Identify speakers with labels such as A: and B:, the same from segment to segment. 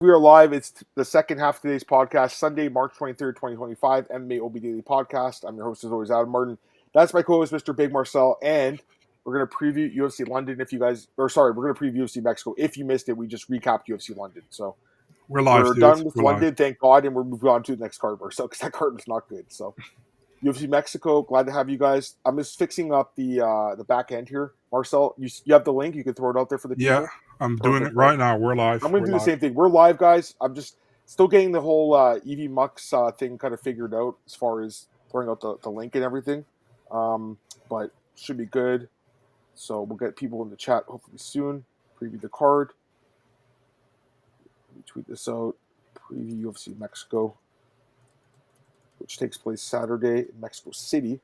A: We are live. It's the second half of today's podcast, Sunday, March 23rd, 2025, MMAOB Daily Podcast. I'm your host, as always, Adam Martin. That's my co-host, Mr. Big Marcel, and we're going to preview UFC London we're going to preview UFC Mexico. If you missed it, we just recapped UFC London. So
B: we're live,
A: We're done with London, thank God, and we're moving on to the next card, because that card was not good. So UFC Mexico, glad to have you guys. I'm just fixing up the back end here. Marcel, you have the link. You can throw it out there for the people.
B: Yeah, I'm doing it right now. We're live.
A: I'm going to do the same thing. We're live, guys. I'm just still getting the whole EV Mux thing kind of figured out as far as throwing out the link and everything. But should be good. So we'll get people in the chat hopefully soon. Preview the card. Let me tweet this out. Preview UFC Mexico, which takes place Saturday in Mexico City.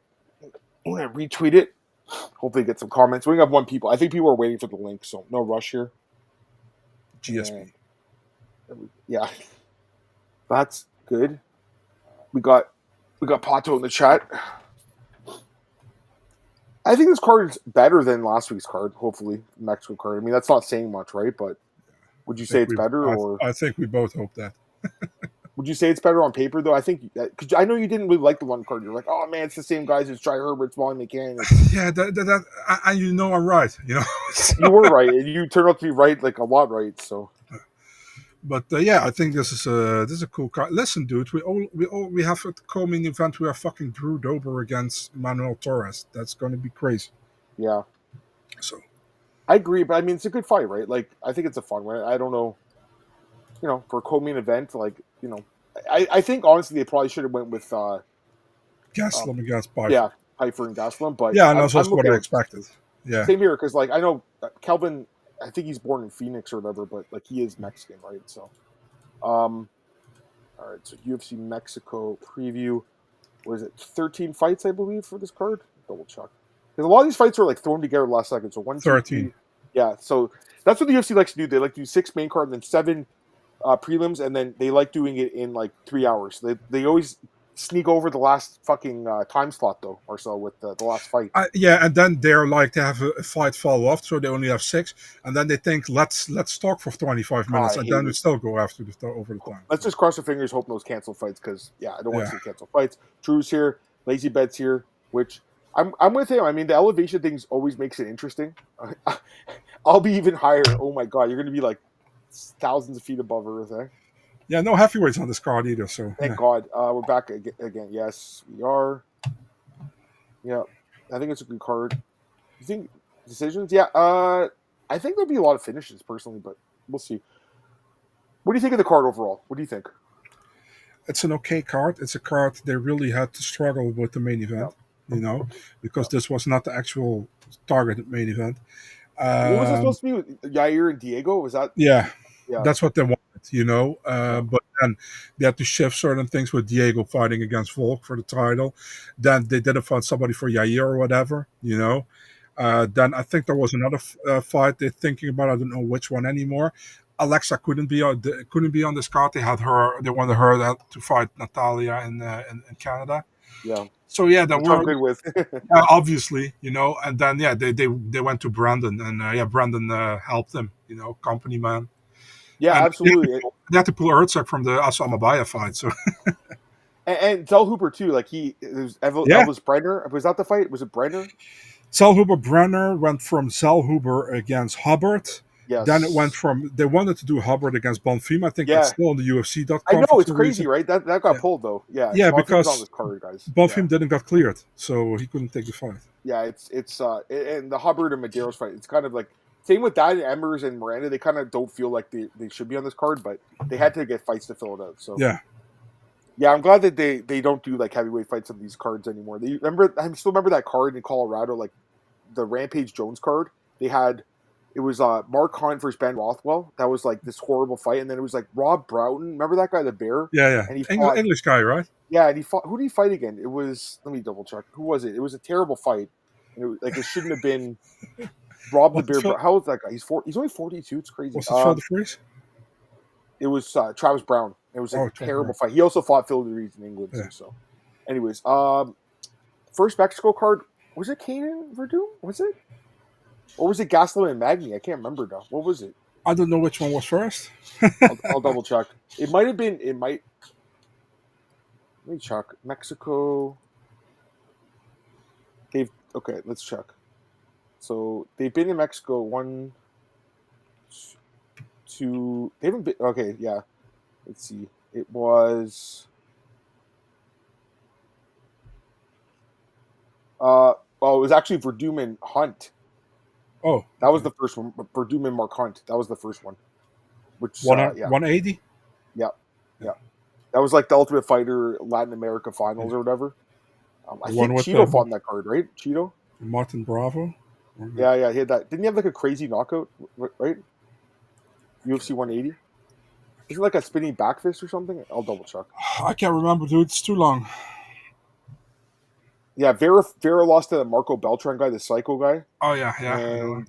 A: I'm going to retweet it. Hopefully get some comments. We only have one people. I think people are waiting for the link, so no rush here.
B: GSP.
A: Yeah. That's good. We got Pato in the chat. I think this card is better than last week's card, hopefully, Mexico card. I mean, that's not saying much, right? But would you say it's better?
B: I think we both hope that.
A: Would you say it's better on paper, though? I think, because I know you didn't really like the one card. You're like, oh, man, it's the same guys as Try Herbert, Molly McCann.
B: Yeah, and you know I'm right, you know.
A: You were right, and you turned out to be right, like a lot right, so.
B: But yeah, I think this is a cool card. Listen, dude, we have at the co-main event. We have fucking Drew Dober against Manuel Torres. That's going to be crazy.
A: Yeah.
B: So.
A: I agree, but I mean, it's a good fight, right? Like, I think it's a fun one. I don't know, for a co-main event, like, I think honestly they probably should have went with
B: Gastelum against Piper.
A: Yeah, Piper and Gastelum, but
B: yeah, and that's what I expected. Yeah,
A: same here, because like I know Kelvin, I think he's born in Phoenix or whatever, but like he is Mexican, right? So, all right, so UFC Mexico preview. What is it? 13 fights, I believe, for this card. Double check, because a lot of these fights are like thrown together last second. So 1, 2,
B: 13.
A: Yeah, so that's what the UFC likes to do. They like to do 6 main card and then 7 prelims, and then they like doing it in like 3 hours. They always sneak over the last fucking time slot though, or so with the last fight.
B: Yeah, and then they're like to have a fight follow up, so they only have 6, and then they think let's talk for 25 minutes, and then we still go after over the time.
A: Let's just cross our fingers, hope those cancel fights, because I don't want to see cancel fights. Drew's here, Lazy Bed's here, which I'm with him. I mean, the elevation things always makes it interesting. I'll be even higher. Oh my god, you're gonna be like thousands of feet above everything.
B: Yeah, no heavyweights on this card either. So
A: thank God, we're back again. Yes, we are. Yeah, I think it's a good card. You think decisions? Yeah, I think there'll be a lot of finishes personally, but we'll see. What do you think of the card overall? What do you think?
B: It's an okay card. It's a card they really had to struggle with the main event, because this was not the actual targeted main event.
A: What was it supposed to be with Yair and Diego? Was that?
B: Yeah, that's what they wanted, but then they had to shift certain things with Diego fighting against Volk for the title. Then they didn't find somebody for Yair or whatever, Then I think there was another fight they're thinking about. I don't know which one anymore. Alexa couldn't be on this card. They wanted her to fight Natalia in Canada.
A: Yeah.
B: So yeah, that
A: we're good with.
B: Obviously, and then they went to Brandon, and Brandon helped them, company man.
A: Yeah, and absolutely.
B: They had to pull Erceg from the Asamabaya fight. So
A: and Zellhuber too. Like Elvis Brenner. Was that the fight? Was it Brenner?
B: Zellhuber Brenner went from Zellhuber against Hubbard.
A: Yes.
B: Then it went from they wanted to do Hubbard against Bonfim. I think that's still on the UFC.com.
A: I know, it's crazy, right? That got pulled though. Yeah.
B: Yeah, because
A: on this card, guys.
B: Bonfim didn't get cleared, so he couldn't take the fight.
A: Yeah, it's and the Hubbard and Mederos fight. It's kind of like same with that. Emmers and Miranda, they kind of don't feel like they should be on this card, but they had to get fights to fill it out. So yeah, I'm glad that they don't do like heavyweight fights on these cards anymore. I still remember that card in Colorado, like the Rampage Jones card. They had. It was Mark Hunt versus Ben Rothwell. That was like this horrible fight, and then it was like Rob Broughton. Remember that guy, the Bear?
B: Yeah.
A: And he
B: fought, English guy, right?
A: Yeah, and he fought. Who did he fight again? It was. Let me double check. Who was it? It was a terrible fight. And it shouldn't have been Rob the Bear. How old is that guy? He's only 42. It's crazy.
B: What's the Phil DeFries?
A: It was Travis Brown. It was a terrible fight. He also fought Phil DeFries in England. Yeah. So, anyways, first Mexico card was it Kanan Verdum? Was it? Or was it Gastelum and Magny? I can't remember now. What was it?
B: I don't know which one was first.
A: I'll double check. It might have been. It might. Let me check. Mexico. They've okay. Let's check. So they've been in Mexico 1, 2. They haven't been. Okay, yeah. Let's see. It was. Oh, it was actually Verdum and Hunt.
B: Oh,
A: That was the first one. Verdum and Mark Hunt. That was the first one. Which, yeah,
B: 180.
A: yeah, yeah. That was like the Ultimate Fighter Latin America Finals or whatever. I
B: The one
A: think
B: with
A: Cheeto fought in that card, right? Cheeto.
B: Martin Bravo.
A: Yeah. He had that. Didn't he have like a crazy knockout? Right? UFC 180. Isn't it like a spinning back fist or something? I'll double check.
B: I can't remember, dude. It's too long.
A: Yeah, Vera lost to the Marco Beltran guy, the Psycho guy.
B: Oh yeah.
A: And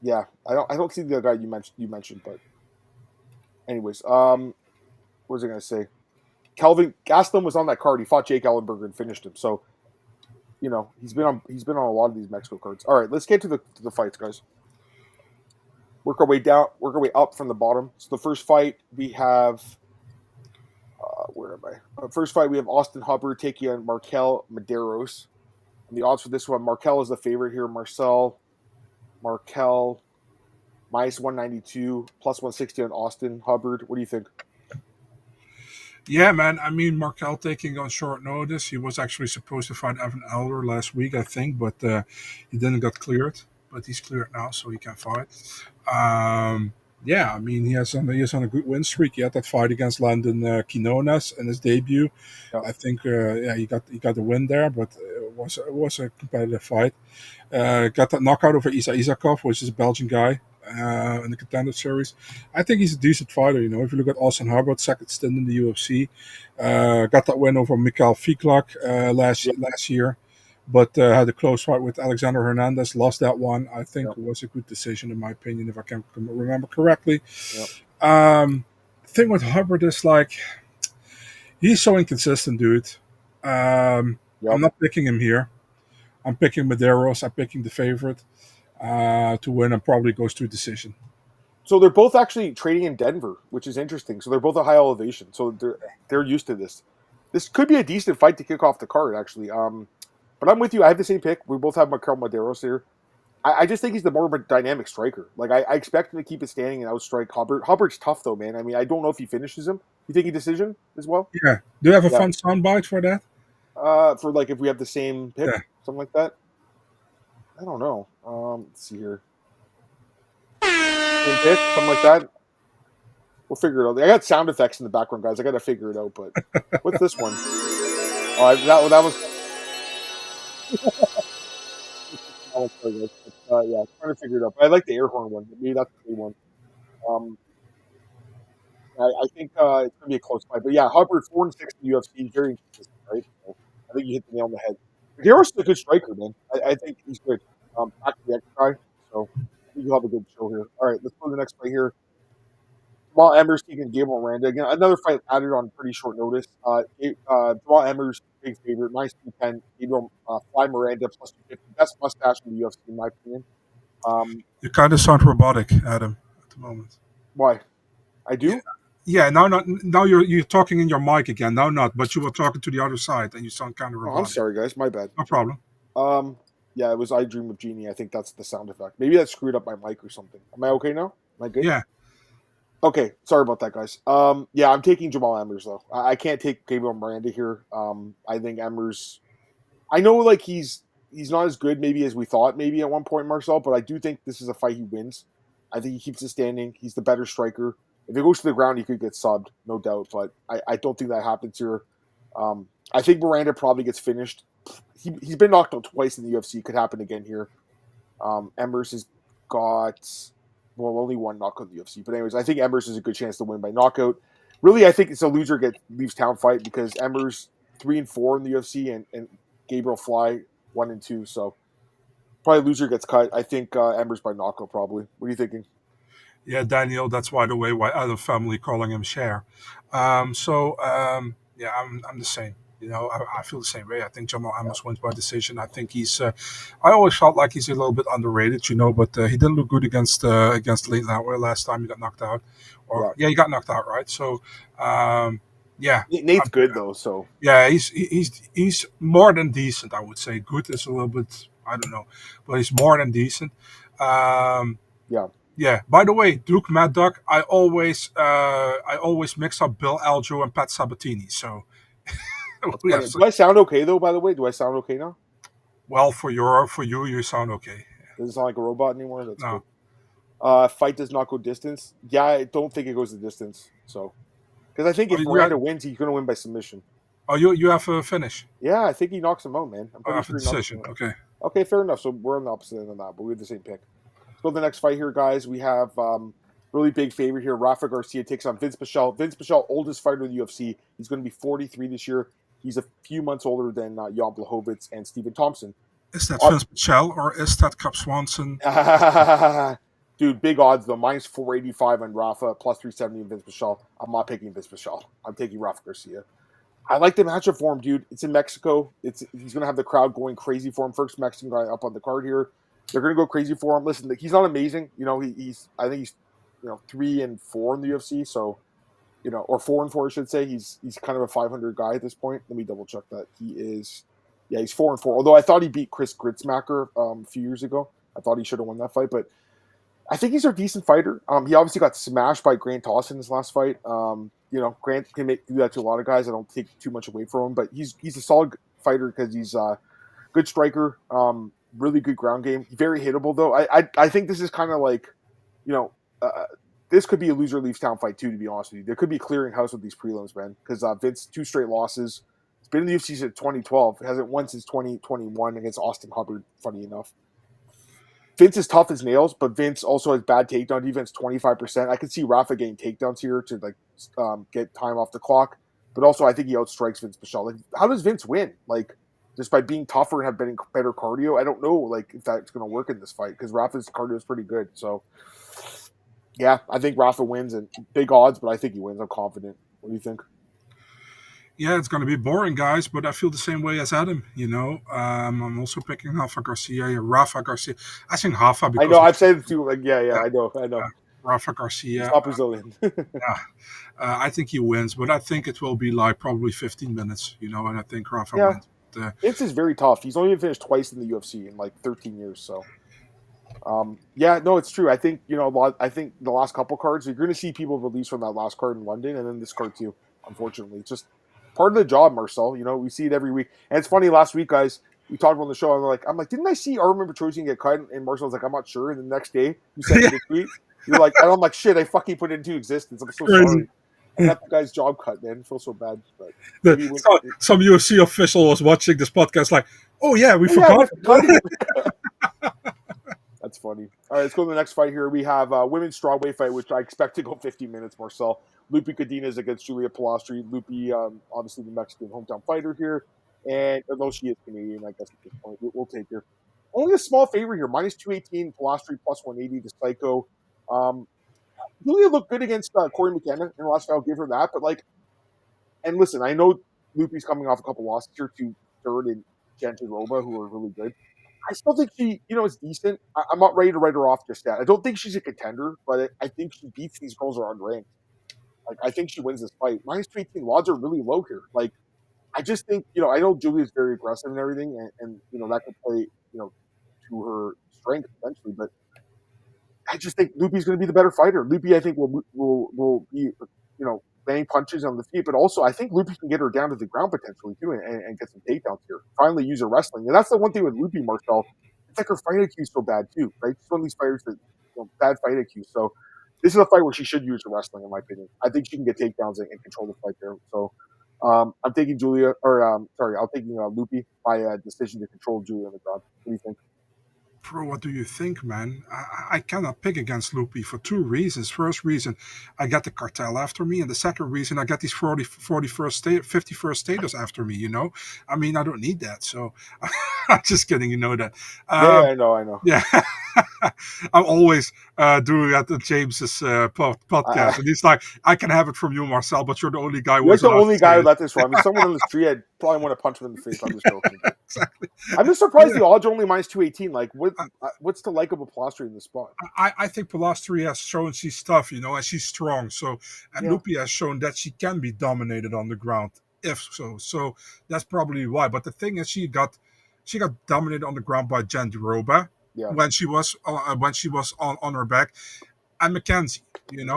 A: yeah, I don't see the guy you mentioned, but anyways, what was I gonna say? Kelvin Gastelum was on that card. He fought Jake Ellenberger and finished him. So, he's been on a lot of these Mexico cards. All right, let's get to the fights, guys. Work our way down, work our way up from the bottom. So the first fight we have, where am I? First fight we have Austin Hubbard taking on Marquel Mederos. And the odds for this one, Marquel is the favorite here. Marquel minus 192, plus 160 on Austin Hubbard. What do you think?
B: Yeah, man. I mean, Marquel taking on short notice. He was actually supposed to fight Evan Elder last week, I think, but he didn't get cleared. But he's cleared now, so he can fight. Yeah, I mean, he is on a good win streak. He had that fight against Landon Quinones in his debut.
A: Yeah.
B: I think, he got the win there, but it was a competitive fight. Got that knockout over Isa Isakov, which is a Belgian guy. In the contender series, I think he's a decent fighter. If you look at Austin Hubbard, second stint in the UFC, got that win over Mikhail Fiklak last year, but had a close fight with Alexander Hernandez. Lost that one. I think it was a good decision in my opinion, if I can remember correctly.
A: Yep.
B: The thing with Hubbard is like he's so inconsistent, dude. I'm not picking him here. I'm picking Mederos. I'm picking the favorite. To win and probably goes to a decision.
A: So they're both actually training in Denver, which is interesting. So they're both at high elevation. So they're used to this. This could be a decent fight to kick off the card, actually. But I'm with you. I have the same pick. We both have Marquel Mederos here. I just think he's the more dynamic striker. Like I expect him to keep it standing and outstrike Hubbard. Hubbard's tough though, man. I mean, I don't know if he finishes him. You think he decision as well?
B: Yeah. Do you have a fun soundbite for that?
A: For like if we have the same pick, something like that. I don't know. Let's see here. Same pick, something like that. We'll figure it out. I got sound effects in the background, guys. I got to figure it out. But what's this one? Oh, that was. Yeah, trying to figure it out. But I like the air horn one. Maybe that's the one. I think it's going to be a close fight. But yeah, Hubbard 4-6 in the UFC, very inconsistent, right? So I think you hit the nail on the head. Gabriel's a good striker, man. I think he's good. Back to the X guy, so I think you'll have a good show here. All right, let's go to the next fight here. Jamall Emmers taking Gabriel Miranda. Again, another fight added on pretty short notice. Jamall Emmers, big favorite, minus 210. Gabriel Fly Miranda, plus 250. Best mustache in the UFC, in my opinion.
B: You kind of sound robotic, Adam, at the moment.
A: Why? I do?
B: Yeah, now you're talking in your mic again. Now not, but you were talking to the other side, and you sound kind of robotic.
A: I'm sorry, guys. My bad.
B: No problem.
A: Yeah, it was I Dream of Genie. I think that's the sound effect. Maybe that screwed up my mic or something. Am I okay now? Am I good?
B: Yeah.
A: Okay, sorry about that, guys. Yeah, I'm taking Jamall Emmers, though. I can't take Gabriel Miranda here. I think Emmers... I know, like, he's not as good maybe as we thought maybe at one point, Marcel, but I do think this is a fight he wins. I think he keeps it standing. He's the better striker. If it goes to the ground, he could get subbed, no doubt, but I don't think that happens here. I think Miranda probably gets finished. He's been knocked out twice in the UFC. Could happen again here. Emmers has got only one knockout in the UFC. But anyways, I think Emmers has a good chance to win by knockout. Really, I think it's a loser leaves town fight because Emmers 3-4 in the UFC and Gabriel Fly 1-2. So probably loser gets cut. I think Emmers by knockout probably. What are you thinking?
B: Yeah, Daniel. That's why other family calling him Cher. Yeah, I'm the same. You know, I feel the same way. I think Jamall Emmers wins by decision. I think he's. I always felt like he's a little bit underrated, you know, but he didn't look good against last time he got knocked out. Or
A: Yeah.
B: he got knocked out, right? So, yeah,
A: Nate's good though, so
B: yeah, he's more than decent. I would say good is a little bit, I don't know, but he's more than decent. Um,
A: yeah.
B: yeah. By the way, Duke Mad Dog, I always mix up Bill Aljo and Pat Sabatini. So we have
A: Do I sound okay though? By the way, do I sound okay now?
B: well for you, you sound okay.
A: Does it sound like a robot anymore? That's
B: No,
A: good. Fight does not go distance. Yeah, I don't think it goes the distance. So, because I think if Miranda wins, he's going to win by submission.
B: oh, you have a finish.
A: Yeah, I think he knocks him out, man. I'm pretty
B: After
A: sure he knocks
B: decision.
A: him out.
B: Okay.
A: Okay, fair enough. So we're on the opposite end of that, but we have the same pick. Let's go to the next fight here, guys. We have really big favorite here. Rafa Garcia takes on Vinc Pichel. Vinc Pichel, oldest fighter in the UFC. He's going to be 43 this year. He's a few months older than Jan Blachowicz and Stephen Thompson.
B: Is that Vince Pichel or is that Cap Swanson?
A: Dude, big odds though. Minus 485 on Rafa, plus 370 on Vinc Pichel. I'm not picking Vinc Pichel. I'm taking Rafa Garcia. I like the matchup for him, dude. It's in Mexico. He's going to have the crowd going crazy for him. First Mexican guy up on the card here. They're going to go crazy for him. Listen, he's not amazing. You know, I think he's 3-4 in the UFC. So, you know, or 4-4, I should say. He's kind of a 500 guy at this point. Let me double check that. He's 4-4. Although I thought he beat Chris Gritzmacher a few years ago. I thought he should have won that fight, but I think he's a decent fighter. He obviously got smashed by Grant Dawson in his last fight. You know, Grant can do that to a lot of guys. I don't take too much away from him, but he's a solid fighter because he's a good striker, really good ground game. Very hittable though. I think this is kind of like, you know, this could be a loser leaves town fight too. To be honest with you, there could be a clearinghouse with these prelims, man. Because Vince 2 straight losses. He's been in the UFC since 2012. Hasn't won since 2021 against Austin Hubbard. Funny enough. Vince is tough as nails, but Vince also has bad takedown defense, 25%. I could see Rafa getting takedowns here to like get time off the clock, but also I think he outstrikes Vinc Pichel. Like, how does Vince win? Like, just by being tougher and have better cardio? I don't know, like, if that's going to work in this fight because Rafa's cardio is pretty good. So, yeah, I think Rafa wins and big odds, but I think he wins. I'm confident. What do you think?
B: Yeah, it's going to be boring, guys, but I feel the same way as Adam, you know. I'm also picking Rafa Garcia. I think Rafa because...
A: I know, I've said it too. Like, yeah, I know.
B: Rafa Garcia.
A: He's not Brazilian.
B: Yeah. I think he wins, but I think it will be like probably 15 minutes, you know, and I think Rafa wins.
A: Vince is very tough. He's only been finished twice in the UFC in like 13 years, so... it's true. I think, you know, I think the last couple cards, you're going to see people released from that last card in London and then this card too, unfortunately. It's just part of the job, Marcel. You know, we see it every week. And it's funny, last week, guys, we talked about the show. I'm like, didn't I see Armin Petrosian get cut? And Marcel's like, I'm not sure. And the next day, you sent me the tweet. You're like, and I'm like, shit, I fucking put it into existence. I'm so sorry. I got the guy's job cut, man. I feel so bad. But
B: some UFC official was watching this podcast like, oh, yeah, we forgot.
A: That's funny. All right, let's go to the next fight here. We have a women's strawweight fight, which I expect to go 50 minutes, Marcel. Loopy Godinez against Julia Polastri. Loopy, obviously the Mexican hometown fighter here. And although she is Canadian, I guess at this point, we'll take her. Only a small favorite here. Minus 218, Polastri plus 180 to Psycho. Julia looked good against Corey McKenna in the last fight. I'll give her that. But, like, and listen, I know Loopy's coming off a couple losses here to Third and Jandiroba, who are really good. I still think she, you know, is decent. I'm not ready to write her off just yet. I don't think she's a contender, but I think she beats these girls who are unranked. Like, I think she wins this fight. Minus 218 odds are really low here. Like, I just think, you know, I know Julia's very aggressive and everything, and you know, that could play, you know, to her strength eventually, but I just think Loopy's going to be the better fighter. Loopy, I think, will be, you know, laying punches on the feet, but also I think Loopy can get her down to the ground potentially too and get some takedowns here. Finally use her wrestling. And that's the one thing with Loopy, Marcel. It's like her fight IQ is so bad too, right? She's one of these fighters that, you know, bad fight IQ. So this is a fight where she should use her wrestling, in my opinion. I think she can get takedowns and control the fight there. So I'm taking I'm taking Loopy by a decision to control Julia on the ground. What do you think?
B: Bro, what do you think, man? I cannot pick against Loopy for 2 reasons. First reason, I got the cartel after me. And the second reason, I got these 51st staters after me, you know? I mean, I don't need that. So I'm just kidding, you know that.
A: Yeah, I know.
B: Yeah. I'm always doing that at James's podcast. And he's like, I can have it from you, Marcel, but you're the only guy
A: You're the only guy who let this run. I mean, someone on the street probably want to punch him in the face. I'm just joking.
B: Exactly.
A: I'm just surprised the odds are only minus 218. Like, what's the like of a Polastri in this spot?
B: I think Polastri has shown she's tough, and she's strong. So, and Loopy has shown that she can be dominated on the ground, if so. So that's probably why. But the thing is, she got dominated on the ground by Jen Deroba when she was on her back, and Mackenzie, and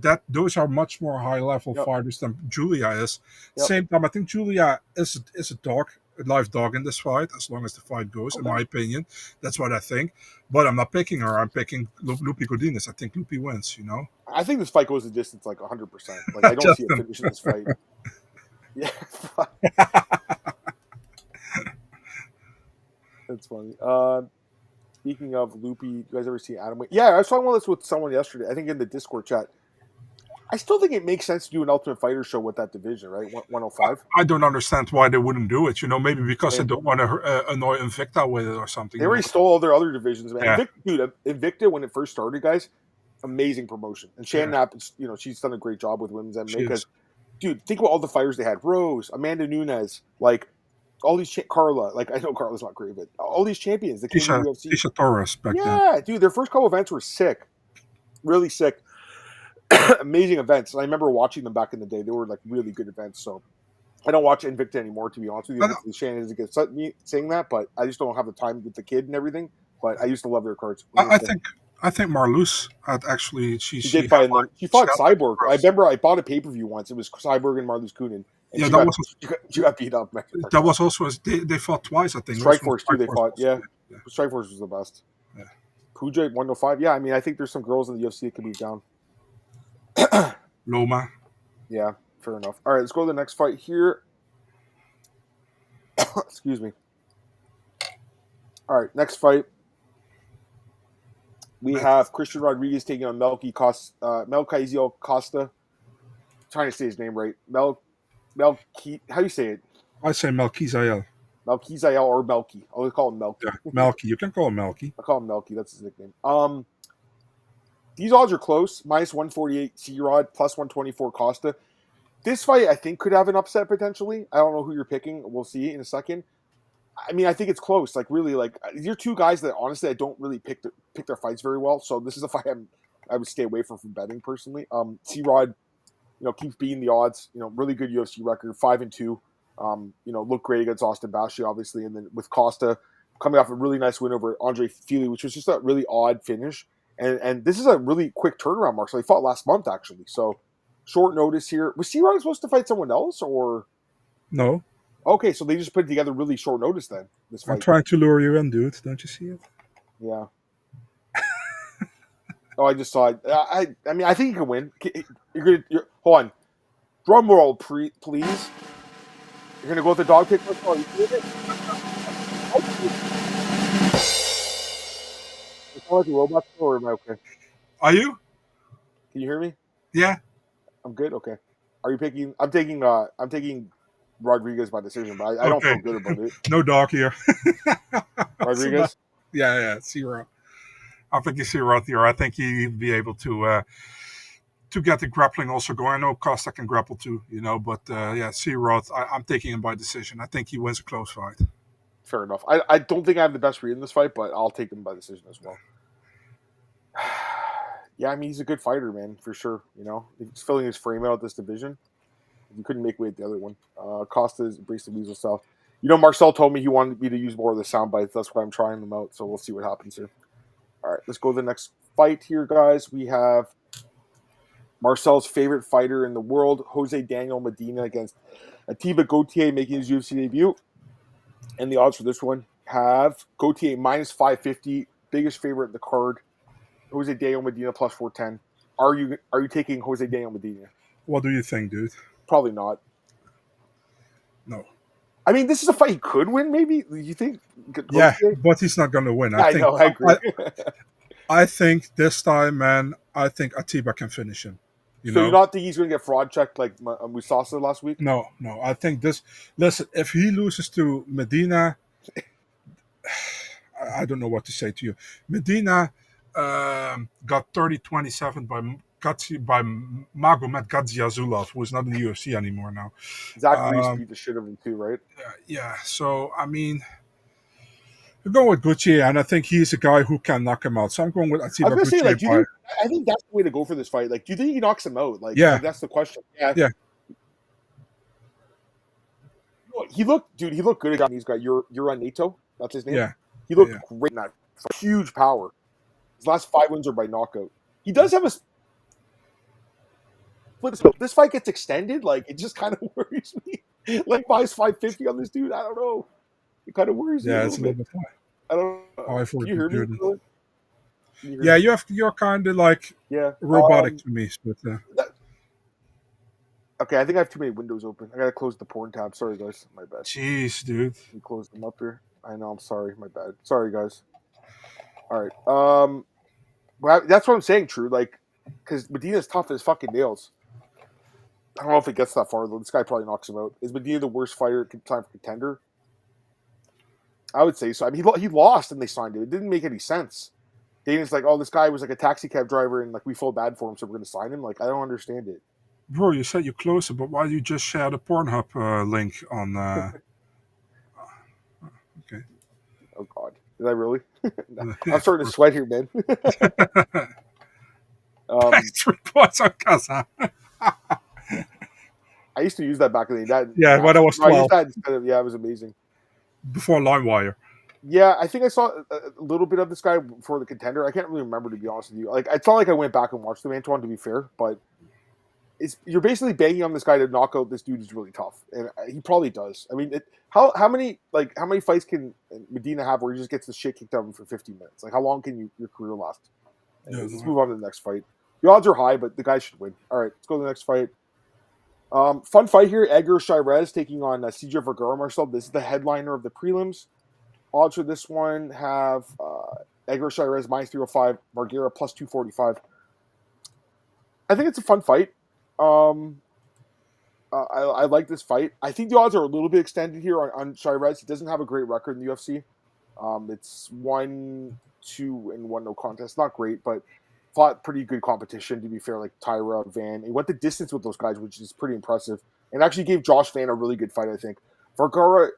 B: that those are much more high level fighters than Julia is. Same time, I think Julia is a live dog in this fight, as long as the fight goes, in my opinion. That's what I think. But I'm not picking her. I'm picking Loopy Godinez. I think Loopy wins,
A: I think this fight goes the distance like 100%. Like, I don't see a finish in this fight. Yeah. That's funny. Speaking of Loopy, you guys ever see Adam? Yeah, I was talking about this with someone yesterday, I think in the Discord chat. I still think it makes sense to do an Ultimate Fighter show with that division, right? 105.
B: I don't understand why they wouldn't do it. Maybe because they don't want to annoy Invicta with it or something.
A: They already stole all their other divisions, man. Yeah. Invicta, when it first started, guys, amazing promotion. And Shannon Knapp, she's done a great job with women's MMA because, dude, think about all the fighters they had: Rose, Amanda Nunes, like all these Carla. Like, I know Carla's not great, but all these champions that came to the UFC.
B: Tisha Torres back then.
A: Yeah, dude, their first couple events were sick, really sick. Amazing events. And I remember watching them back in the day. They were like really good events. So I don't watch Invicta anymore, to be honest with you. Shannon is against me saying that, but I just don't have the time with the kid and everything. But I used to love their cards.
B: I think Marloes had actually she
A: did fight them. She fought Cyborg. I remember I bought a pay-per-view once. It was Cyborg and Marloes Kunin.
B: Yeah,
A: she got beat up, man.
B: That was also they fought twice, I think.
A: Strikeforce too. They fought. Yeah. Strikeforce was the best.
B: Yeah.
A: Puja 105. Yeah, I mean, I think there's some girls in the UFC that could be down.
B: Loma.
A: Yeah, fair enough. All right, let's go to the next fight here. Excuse me. All right, next fight. We have Christian Rodriguez taking on Melquizael Costa. Trying to say his name right. How do you say it?
B: I say Melquizael.
A: Melquizael or Melky. I'll call him Melky.
B: Yeah, Melky. You can call him Melky.
A: I'll call him Melky. That's his nickname. These odds are close. Minus 148 C-Rod, plus 124 Costa. This fight, I think, could have an upset potentially. I don't know who you're picking. We'll see in a second. I mean, I think it's close. Like, really, like, you're two guys that, honestly, I don't really pick their fights very well. So this is a fight I would stay away from betting, personally. C-Rod, keeps beating the odds. Really good UFC record, 5-2. Looked great against Austin Bashi, obviously. And then with Costa, coming off a really nice win over Andre Fili, which was just a really odd finish. And this is a really quick turnaround, Mark. So they fought last month, actually. So short notice here. Was C-Rod supposed to fight someone else, or
B: no?
A: Okay, so they just put it together really short notice then. This fight.
B: I'm trying to lure you in, dude. Don't you see it?
A: Yeah. I just saw it. I mean, I think you can win. Hold on. Drum roll, please. You're gonna go with the dog pick first. You did it. It's not like a robot, or am I okay?
B: Are you?
A: Can you hear me?
B: Yeah.
A: I'm good. Okay. Are you picking? I'm taking Rodriguez by decision, but I don't feel good about it.
B: No dog here.
A: Rodriguez?
B: Yeah, C-Rod. I think he's C-Rod here. I think he'd be able to get the grappling also going. I know Costa can grapple too, but C-Rod, I'm taking him by decision. I think he wins a close fight.
A: Fair enough. I don't think I have the best read in this fight, but I'll take him by decision as well. Yeah, I mean, he's a good fighter, man, for sure. He's filling his frame out of this division. You couldn't make weight the other one. Costa's Brace the Weasel style. Marcel told me he wanted me to use more of the sound bites. That's why I'm trying them out. So we'll see what happens here. All right, let's go to the next fight here, guys. We have Marcel's favorite fighter in the world, Jose Daniel Medina, against Ateba Gautier, making his UFC debut. And the odds for this one have Gautier minus 550, biggest favorite in the card. Jose Daniel Medina plus 410. Are you taking Jose Daniel Medina?
B: What do you think, dude?
A: Probably not.
B: No.
A: I mean, this is a fight he could win, maybe? You think?
B: Yeah, but he's not going to win.
A: I know, I agree.
B: I think this time, man, I think Ateba can finish him.
A: You not think he's going to get fraud checked like Musasa last week?
B: No. I think this... Listen, if he loses to Medina... I don't know what to say to you. Medina got 30-27 by Magomed Gadziazulov, who is not in the UFC anymore now.
A: Zach Reese beat the shit out of him too, right?
B: Yeah. So I mean, I'm going with Gautier, and I think he's a guy who can knock him out. So I'm going with
A: I was
B: Ateba
A: gonna say, like,
B: Gautier.
A: I think that's the way to go for this fight. Like, do you think he knocks him out? Like,
B: Yeah.
A: that's the question. Yeah.
B: Yeah.
A: He looked good against these guys. You're on NATO. That's his name.
B: Yeah.
A: He looked great in that. Huge power. His last 5 wins are by knockout. He does have a split. This fight gets extended. Like, it just kind of worries me. Like, buys 550 on this dude. I don't know. It kind of worries me.
B: Yeah, it's a little bit high.
A: I don't know.
B: Can
A: you hear me?
B: Yeah, you're kind of like robotic to me. But,
A: okay, I think I have too many windows open. I gotta close the porn tab. Sorry, guys. My bad.
B: Jeez, dude.
A: You close them up here. I know. I'm sorry. My bad. Sorry, guys. All right. Well, that's what I'm saying. True. Like, because Medina's tough as fucking nails. I don't know if it gets that far though. This guy probably knocks him out. Is Medina the worst fighter at time for contender? I would say so. I mean, he lost and they signed him. It didn't make any sense. Dana's like, oh, this guy was like a taxi cab driver and like we feel bad for him, so we're going to sign him. Like, I don't understand it.
B: Bro, you said you closed it, but why you just share the Pornhub link on? Okay.
A: Oh God, did I really? I'm starting to sweat here, man.
B: Reports on Casa.
A: I used to use that back in the day.
B: When I was 12.
A: I used that instead of, it was amazing.
B: Before LimeWire.
A: Yeah, I think I saw a little bit of this guy before the contender. I can't really remember, to be honest with you. Like, it's not like I went back and watched them, Antoine, to be fair, but you're basically banging on this guy to knock out this dude who's really tough, and he probably does. I mean, how many fights can Medina have where he just gets the shit kicked out of him for 15 minutes? Like, how long can your career last? Let's move on to the next fight. The odds are high, but the guy should win. All right, let's go to the next fight. Fun fight here. Edgar Chairez taking on CJ Vergara. Marcel, this is the headliner of the prelims. Odds for this one have Edgar Chairez minus 305, Vergara plus 245. I think it's a fun fight. I like this fight. I think the odds are a little bit extended here on Chairez. He doesn't have a great record in the UFC. It's 1-2-1 no contest. Not great, but fought pretty good competition, to be fair, like Tyra, Van. He went the distance with those guys, which is pretty impressive. And actually gave Josh Van a really good fight, I think. Vergara,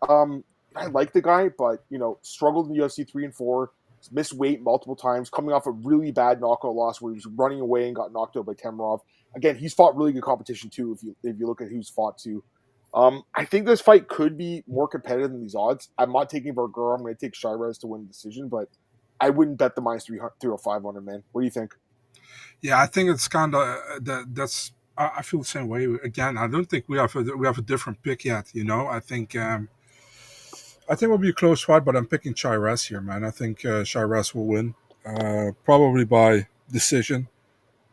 A: I like the guy, but, struggled in the UFC 3 and 4. Missed weight multiple times, coming off a really bad knockout loss where he was running away and got knocked out by Temirov. Again, he's fought really good competition, too, if you look at who's fought, too. I think this fight could be more competitive than these odds. I'm not taking Vergara. I'm going to take Chairez to win the decision, but I wouldn't bet the minus 305 on him, man. What do you think?
B: Yeah, I think it's kind of that's. I feel the same way. Again, I don't think we have a different pick yet. I think it'll be a close fight, but I'm picking Chairez here, man. I think Chairez will win, probably by decision.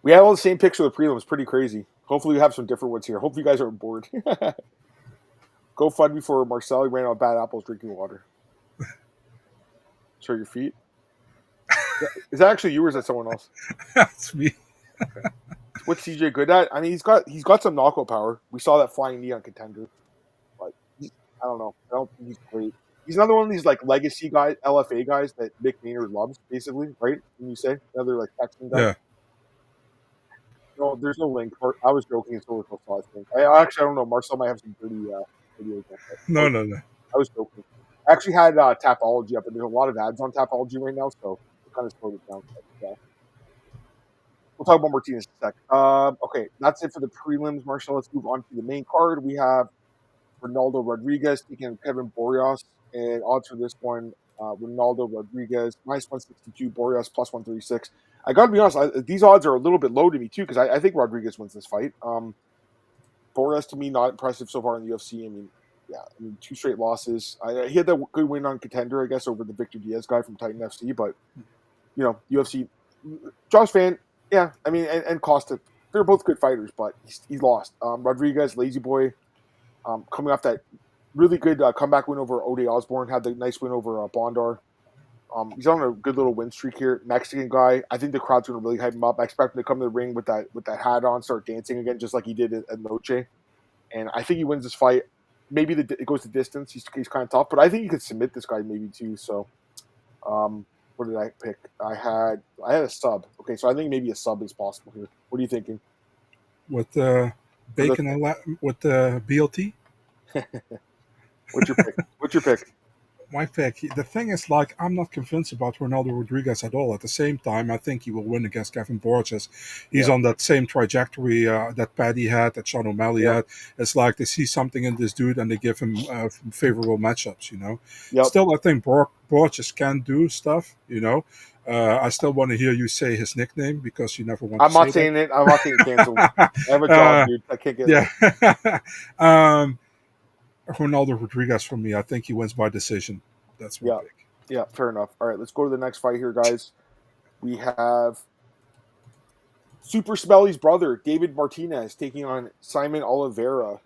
A: We have all the same picks for the prelims. Pretty crazy. Hopefully, we have some different ones here. Hope you guys aren't bored. Go fund me for Marcel. He ran out of bad apples drinking water. Show your feet. Is that actually you or is that someone else?
B: That's me.
A: Okay. What's CJ good at? I mean, he's got some knockout power. We saw that flying knee on Contender. But I don't know. I don't think he's great. He's another one of these like legacy guys, LFA guys that Mick Maynard loves, basically, right? Can you say another like Texan guy?
B: Yeah.
A: No, there's no link. I was joking. It's over I think. I don't know. Marcel might have some dirty videos.
B: No.
A: I was joking. I actually had Tapology up, and there's a lot of ads on Tapology right now, so it kind of slowed it down. But, we'll talk about Martinez in a sec. Okay, that's it for the prelims, Marcel. Let's move on to the main card. We have Ronaldo Rodriguez taking Kevin Borjas, and odds for this one, Ronaldo Rodriguez minus 162, Borjas plus 136. I got to be honest, these odds are a little bit low to me too, because I think Rodriguez wins this fight. Borjas, to me, not impressive so far in the UFC. I mean, 2 straight losses. He had that good win on Contender, I guess, over the Victor Diaz guy from Titan FC, but, UFC. Josh Van, yeah, I mean, and Costa, they're both good fighters, but he lost. Rodriguez, lazy boy, coming off that really good comeback win over Ode Osborne, had the nice win over Bondar. He's on a good little win streak here. Mexican guy. I think the crowd's going to really hype him up. I expect him to come to the ring with that hat on, start dancing again, just like he did at Noche. And I think he wins this fight. Maybe it goes the distance. He's kind of tough, but I think he could submit this guy maybe too. So, What did I pick? I had a sub. Okay, so I think maybe a sub is possible here. What are you thinking?
B: With
A: For
B: bacon and with BLT.
A: What's your pick? What's your pick?
B: My pick. The thing is, like, I'm not convinced about Ronaldo Rodriguez at all. At the same time, I think he will win against Kevin Borjas. He's
A: Yeah.
B: on that same trajectory that Paddy had, that Sean O'Malley
A: Yeah.
B: had. It's like they see something in this dude and they give him favorable matchups, you know.
A: Yep.
B: Still, I think Borjas can do stuff, you know. I still want to hear you say his nickname because you never want
A: I'm
B: to say
A: not saying it. I'm not getting canceled. I have a job, dude. I can't get
B: Yeah. Ronaldo Rodriguez for me. I think he wins by decision. That's my pick.
A: Yeah, fair enough. All right, let's go to the next fight here, guys. We have Super Smelly's brother, David Martinez, taking on Saimon Oliveira.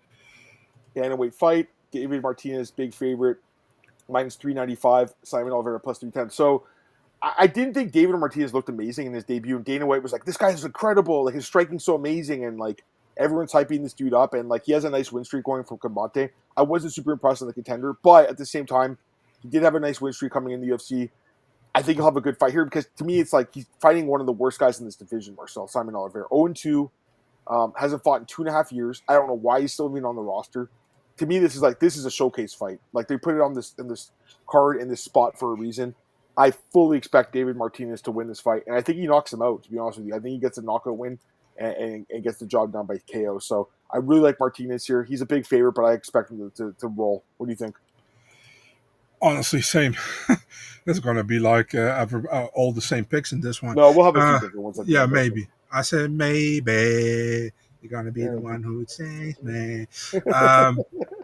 A: Bantamweight fight. David Martinez, big favorite, minus 395. Saimon Oliveira, plus 310. So I didn't think David Martinez looked amazing in his debut. And Dana White was like, this guy's incredible. Like, his striking's so amazing. And, like, everyone's hyping this dude up. And, like, he has a nice win streak going from Combate. I wasn't super impressed in the contender. But at the same time, he did have a nice win streak coming in the UFC. I think he'll have a good fight here because, to me, it's like he's fighting one of the worst guys in this division, Marcel, Saimon Oliveira. 0-2. Hasn't fought in 2.5 years. I don't know why he's still even on the roster. To me, this is a showcase fight. Like, they put it on this card in this spot for a reason. I fully expect David Martinez to win this fight, and I think he knocks him out, to be honest with you. I think he gets a knockout win and gets the job done by KO. So I really like Martinez here. He's a big favorite, but I expect him to roll. What do you think?
B: Honestly, same. It's going to be like all the same picks in this one.
A: No, we'll have a few different ones.
B: Yeah, maybe. I said maybe. You're going to be the one who would say me.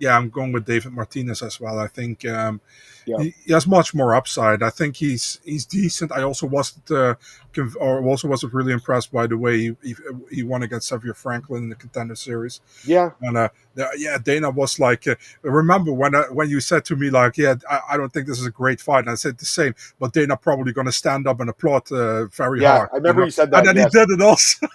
B: Yeah, I'm going with David Martinez as well. I think he has much more upside. I think he's decent. I also wasn't really impressed by the way he won against Xavier Franklin in the Contender Series.
A: Yeah.
B: And Dana was like, remember when you said to me, like, yeah, I don't think this is a great fight. And I said the same, but Dana probably going to stand up and applaud very hard.
A: I remember you said that.
B: And then he did it also.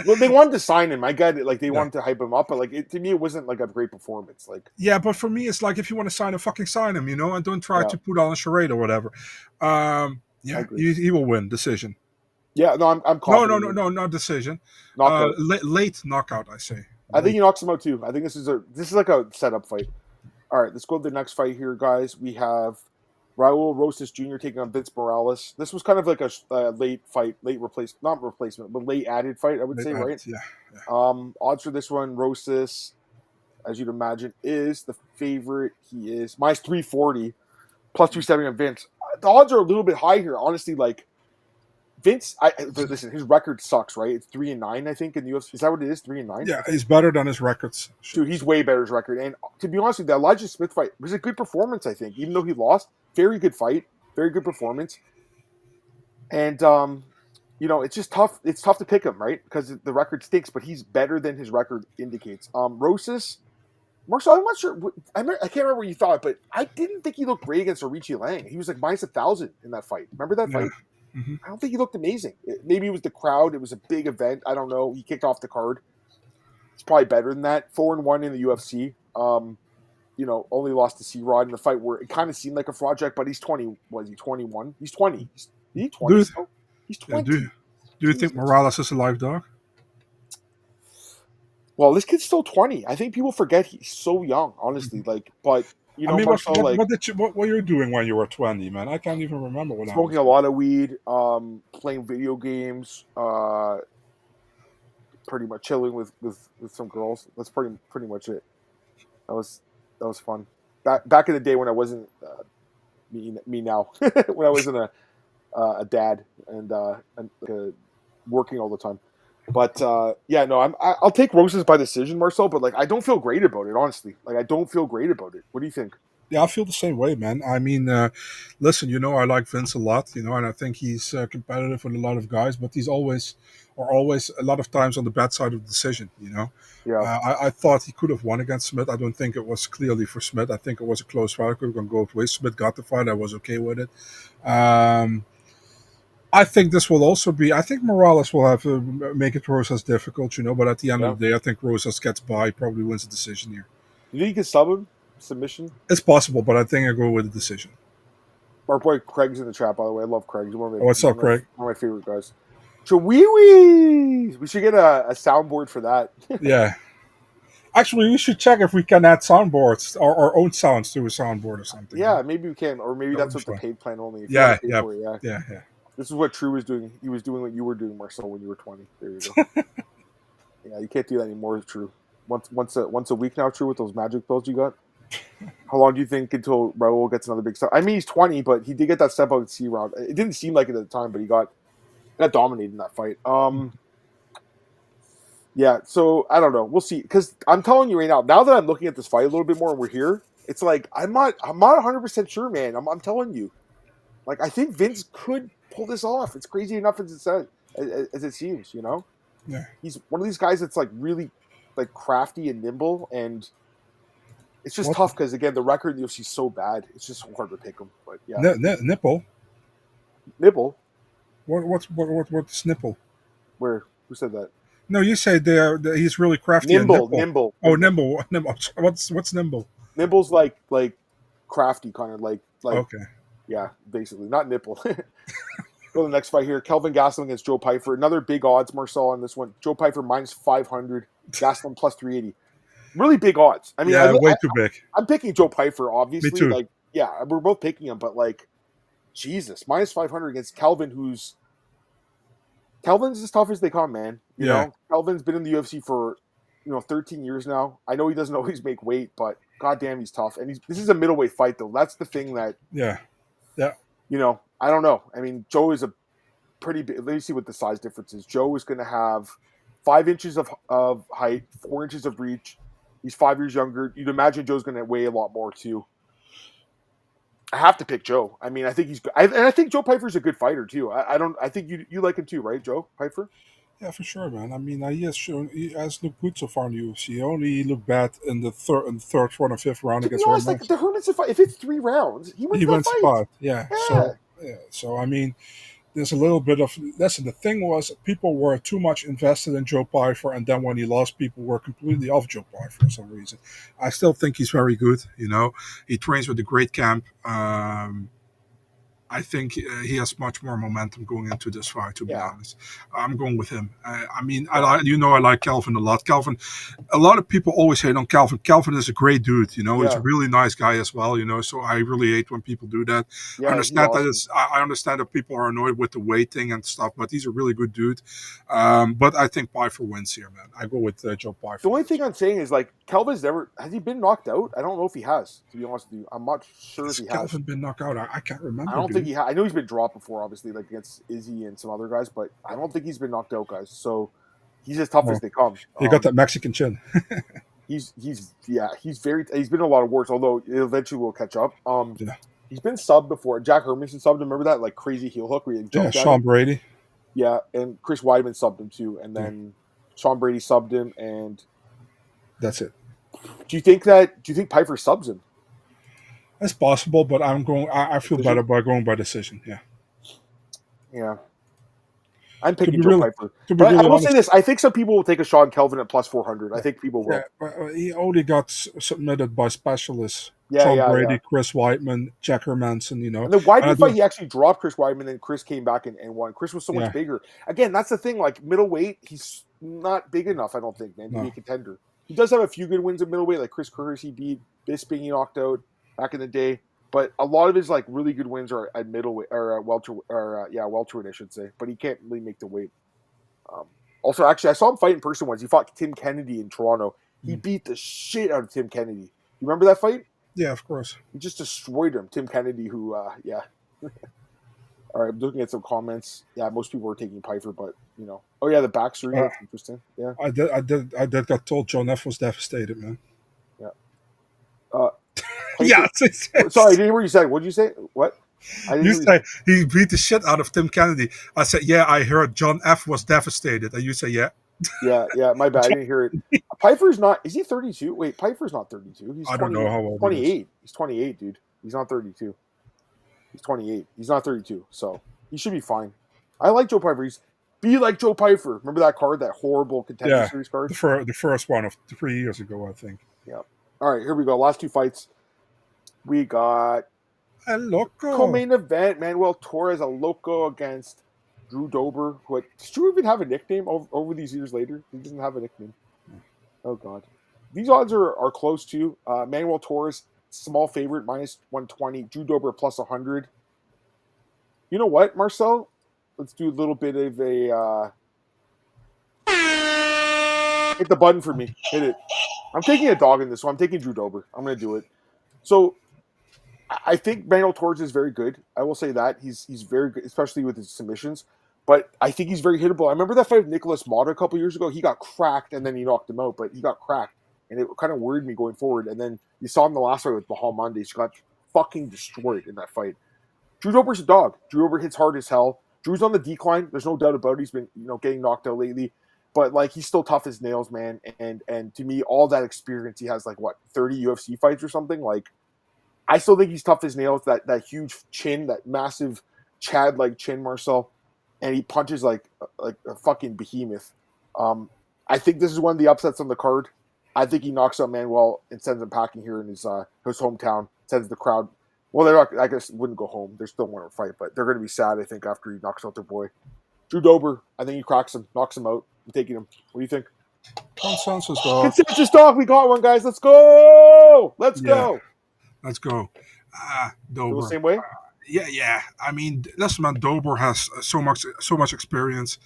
A: Well, they wanted to sign him. I get it. Like, they wanted to hype him up, but like, to me, it wasn't like a great performance. Like,
B: yeah, but for me, it's like, if you want to sign him, fucking sign him, you know, and don't try to put on a charade or whatever. He will win decision.
A: Yeah, no, I'm confident.
B: No, not decision.
A: Knockout.
B: Late knockout, I say.
A: I think he knocks him out too. I think this is like a setup fight. All right, let's go to the next fight here, guys. We have Raul Rosas Jr. taking on Vince Morales. This was kind of like a late added fight, I would say, right?
B: Yeah.
A: Odds for this one, Rosas, as you'd imagine, is the favorite. He is minus 340, plus 270 on Vince. The odds are a little bit high here, honestly. Like, Vince, listen, his record sucks, right? It's 3-9, I think, in the UFC. Is that what it is? 3-9?
B: Yeah, he's better than his records.
A: Dude, he's way better his record. And to be honest with you, the Elijah Smith fight was a good performance, I think. Even though he lost, very good fight, very good performance. And it's just tough. It's tough to pick him, right? Because the record stinks, but he's better than his record indicates. Rosas, Marcel, I'm not sure. I can't remember what you thought, but I didn't think he looked great against Orichi Lang. He was like minus 1,000 in that fight. Remember that fight?
B: Mm-hmm.
A: I don't think he looked amazing. Maybe it was the crowd. It was a big event. I don't know. He kicked off the card. It's probably better than that. 4-1 in the UFC. Only lost to C-Rod in the fight where it kind of seemed like a project, but he's 20. Was he 21? He's 20. Is he 20? He's 20.
B: Do you think Morales is a live dog?
A: Well, this kid's still 20. I think people forget he's so young, honestly. Like, but Marcel,
B: what were you doing when you were 20, man? I can't even remember what.
A: Smoking a lot of weed, playing video games, pretty much chilling with some girls. That's pretty much it. That was fun. Back in the day when I wasn't me now, when I wasn't a dad and working all the time. But I'll take Rosas by decision, Marcel. But like, I don't feel great about it, honestly. Like, I don't feel great about it. What do you think?
B: Yeah, I feel the same way, man. I mean, listen, I like Vince a lot, and I think he's competitive with a lot of guys, but he's always a lot of times on the bad side of the decision,
A: Yeah.
B: I thought he could have won against Smith. I don't think it was clearly for Smith. I think it was a close fight. I could have gone both ways. Smith got the fight. I was okay with it. I think this will also be. I think Morales will have to make it Rosas difficult, but at the end of the day, I think Rosas gets by, probably wins the decision here.
A: You think he can sub him? Submission?
B: It's possible, but I think I go with the decision.
A: Our boy Craig's in the chat, by the way. I love Craig. He's
B: What's up, Craig?
A: One of my favorite guys. Chiweewees! We should get a soundboard for that.
B: Yeah. Actually, we should check if we can add soundboards or our own sounds to a soundboard or something.
A: Yeah, maybe we can. Or maybe that's what the paid plan only.
B: Yeah.
A: This is what True was doing. He was doing what you were doing, Marcel, when you were 20. There you go. Yeah, you can't do that anymore, True. Once a week now, True, with those magic pills you got. How long do you think until Raul gets another big step? I mean, he's 20, but he did get that step out in C round. It didn't seem like it at the time, but he got dominated in that fight. Yeah, so I don't know. We'll see. Because I'm telling you right now that I'm looking at this fight a little bit more and we're here, it's like I'm not 100% sure, man. I'm telling you. Like, I think Vinc could pull this off. It's crazy enough as it seems, you know?
B: Yeah.
A: He's one of these guys that's like really like crafty and nimble, and it's just tough because, again, the record in the UFC is so bad. It's just hard to pick him. But yeah.
B: Nipple?
A: Nipple?
B: What's nipple?
A: Where? Who said that?
B: No, you say he's really crafty.
A: Nimble.
B: Oh, nimble. What's nimble?
A: Nimble's like crafty, kind of like.
B: Okay.
A: Yeah, basically. Not nipple. Go to the next fight here. Kelvin Gastelum against Joe Pyfer. Another big odds, Marcel, on this one. Joe Pyfer minus 500. Gastelum plus 380. Really big odds. I mean,
B: way too big.
A: I'm picking Joe Pyfer, obviously.
B: Me too.
A: Like, yeah, we're both picking him, but like, Jesus, minus 500 against Kelvin's as tough as they come, man. You know, Kelvin's been in the UFC for 13 years now. I know he doesn't always make weight, but goddamn, he's tough. And this is a middleweight fight, though. That's the thing that I don't know. I mean, Joe is a pretty big. Let me see what the size difference is. Joe is going to have 5 inches of height, 4 inches of reach. He's 5 years younger. You'd imagine Joe's going to weigh a lot more too. I have to pick Joe. I mean, I think he's good. And I think Joe Pyfer's a good fighter too. I think you like him too, right, Joe Pyfer?
B: Yeah, for sure, man. I mean, he has looked good so far in the UFC. He only looked bad in the third, fourth, and fifth round against
A: Herman's. Like the Herman's fight. If it's 3 rounds, he wins the fight.
B: Yeah. So I mean, there's a little bit of. Listen, the thing was, people were too much invested in Joe Pyfer, and then when he lost, people were completely off Joe Pyfer for some reason. I still think he's very good. You know, he trains with a great camp. I think he has much more momentum going into this fight, to be honest. I'm going with him. I mean, I like Kelvin a lot. Kelvin, a lot of people always hate on Kelvin. Kelvin is a great dude, you know. He's a really nice guy as well, you know. So I really hate when people do that. Yeah, I understand that people are annoyed with the weight thing and stuff, but he's a really good dude. But I think Pyfer wins here, man. I go with Joe Pyfer.
A: The only thing I'm saying is, like, Kelvin's has he been knocked out? I don't know if he has, to be honest with you. I'm not sure if he has.
B: Kelvin been knocked out? I can't remember.
A: I don't think he has. I know he's been dropped before, obviously, like against Izzy and some other guys, but I don't think he's been knocked out, guys. So he's as tough as they come.
B: He got that Mexican chin.
A: He's been in a lot of wars, although it eventually will catch up. He's been subbed before. Jack Hermanson subbed him. Remember that like crazy heel hook where he jumped
B: Sean Brady.
A: Yeah, and Chris Weidman subbed him too, and then Sean Brady subbed him, and
B: that's it.
A: Do you think Pyfer subs him?
B: It's possible, but I feel better by going by decision. Yeah.
A: Yeah. I'm picking Joe Pyfer. But I will say this. I think some people will take a shot on Kelvin at plus 400. I think people will.
B: Yeah, but he only got submitted by specialists. Sean Brady, Chris Weidman, Jack Hermanson, you know.
A: And the Weidman fight, he actually dropped Chris Weidman, and Chris came back and won. Chris was so much bigger. Again, that's the thing. Like, middleweight, he's not big enough, I don't think, man, to be a contender. He does have a few good wins at middleweight, like Chris Curtis, he beat Bisping, he knocked out back in the day. But a lot of his like really good wins are at middleweight or welterweight, I should say. But he can't really make the weight. Also, actually, I saw him fight in person once. He fought Tim Kennedy in Toronto. He beat the shit out of Tim Kennedy. You remember that fight?
B: Yeah, of course.
A: He just destroyed him. Tim Kennedy, who, All right, I'm looking at some comments. Yeah, most people were taking Pyfer, but you know. Oh yeah, the back surgery. That's interesting. Yeah.
B: I did got told John F was devastated, man.
A: Yeah.
B: Yeah.
A: Sorry, I didn't hear what you said. What did you say? What?
B: You say he beat the shit out of Tim Kennedy. I said, yeah, I heard John F was devastated. And you say, yeah.
A: Yeah, my bad. I didn't hear it. Pyfer's not, is he 32? Wait, Pyfer's not 32. He's
B: I don't know how old
A: 28.
B: he is.
A: He's 28, dude. He's not 32. He's 28. He's not 32. So he should be fine. I like Joe Pyfer. Be like Joe Pyfer. Remember that card, that horrible Contender Series card?
B: The first one of 3 years ago, I think.
A: Yeah. All right, here we go. Last 2 fights. We got
B: El Loco.
A: Co-main event, Manuel Torres, a loco against Drew Dober. Does Drew even have a nickname over these years later? He doesn't have a nickname. Oh, God. These odds are close, too. Manuel Torres, small favorite, minus 120. Drew Dober, plus 100. You know what, Marcel? Let's do a little bit of a... hit the button for me. Hit it. I'm taking a dog in this one. I'm taking Drew Dober. I'm going to do it. So, I think Manuel Torres is very good. I will say that. He's very good, especially with his submissions. But I think he's very hittable. I remember that fight with Nicholas Mata a couple years ago. He got cracked, and then he knocked him out. But he got cracked, and it kind of worried me going forward. And then you saw him the last fight with Bahal Mondays. He got fucking destroyed in that fight. Drew Dober's a dog. Drew Dober hits hard as hell. Drew's on the decline. There's no doubt about it. He's been getting knocked out lately. But, like, he's still tough as nails, man. And to me, all that experience, he has, 30 UFC fights or something? Like, I still think he's tough as nails. That huge chin, that massive Chad-like chin, Marcel. And he punches like a fucking behemoth. I think this is one of the upsets on the card. I think he knocks out Manuel and sends him packing here in his hometown. Sends the crowd. Well, they're not, I guess, wouldn't go home. They still want to fight, but they're going to be sad, I think, after he knocks out their boy. Drew Dober, I think he cracks him, knocks him out. I'm taking him. What do you think?
B: Consensus, dog.
A: Consensus, dog. We got one, guys. Let's go. Let's go.
B: Let's go. Dober.
A: The same way?
B: Yeah. I mean, listen, man, Dober has so much experience.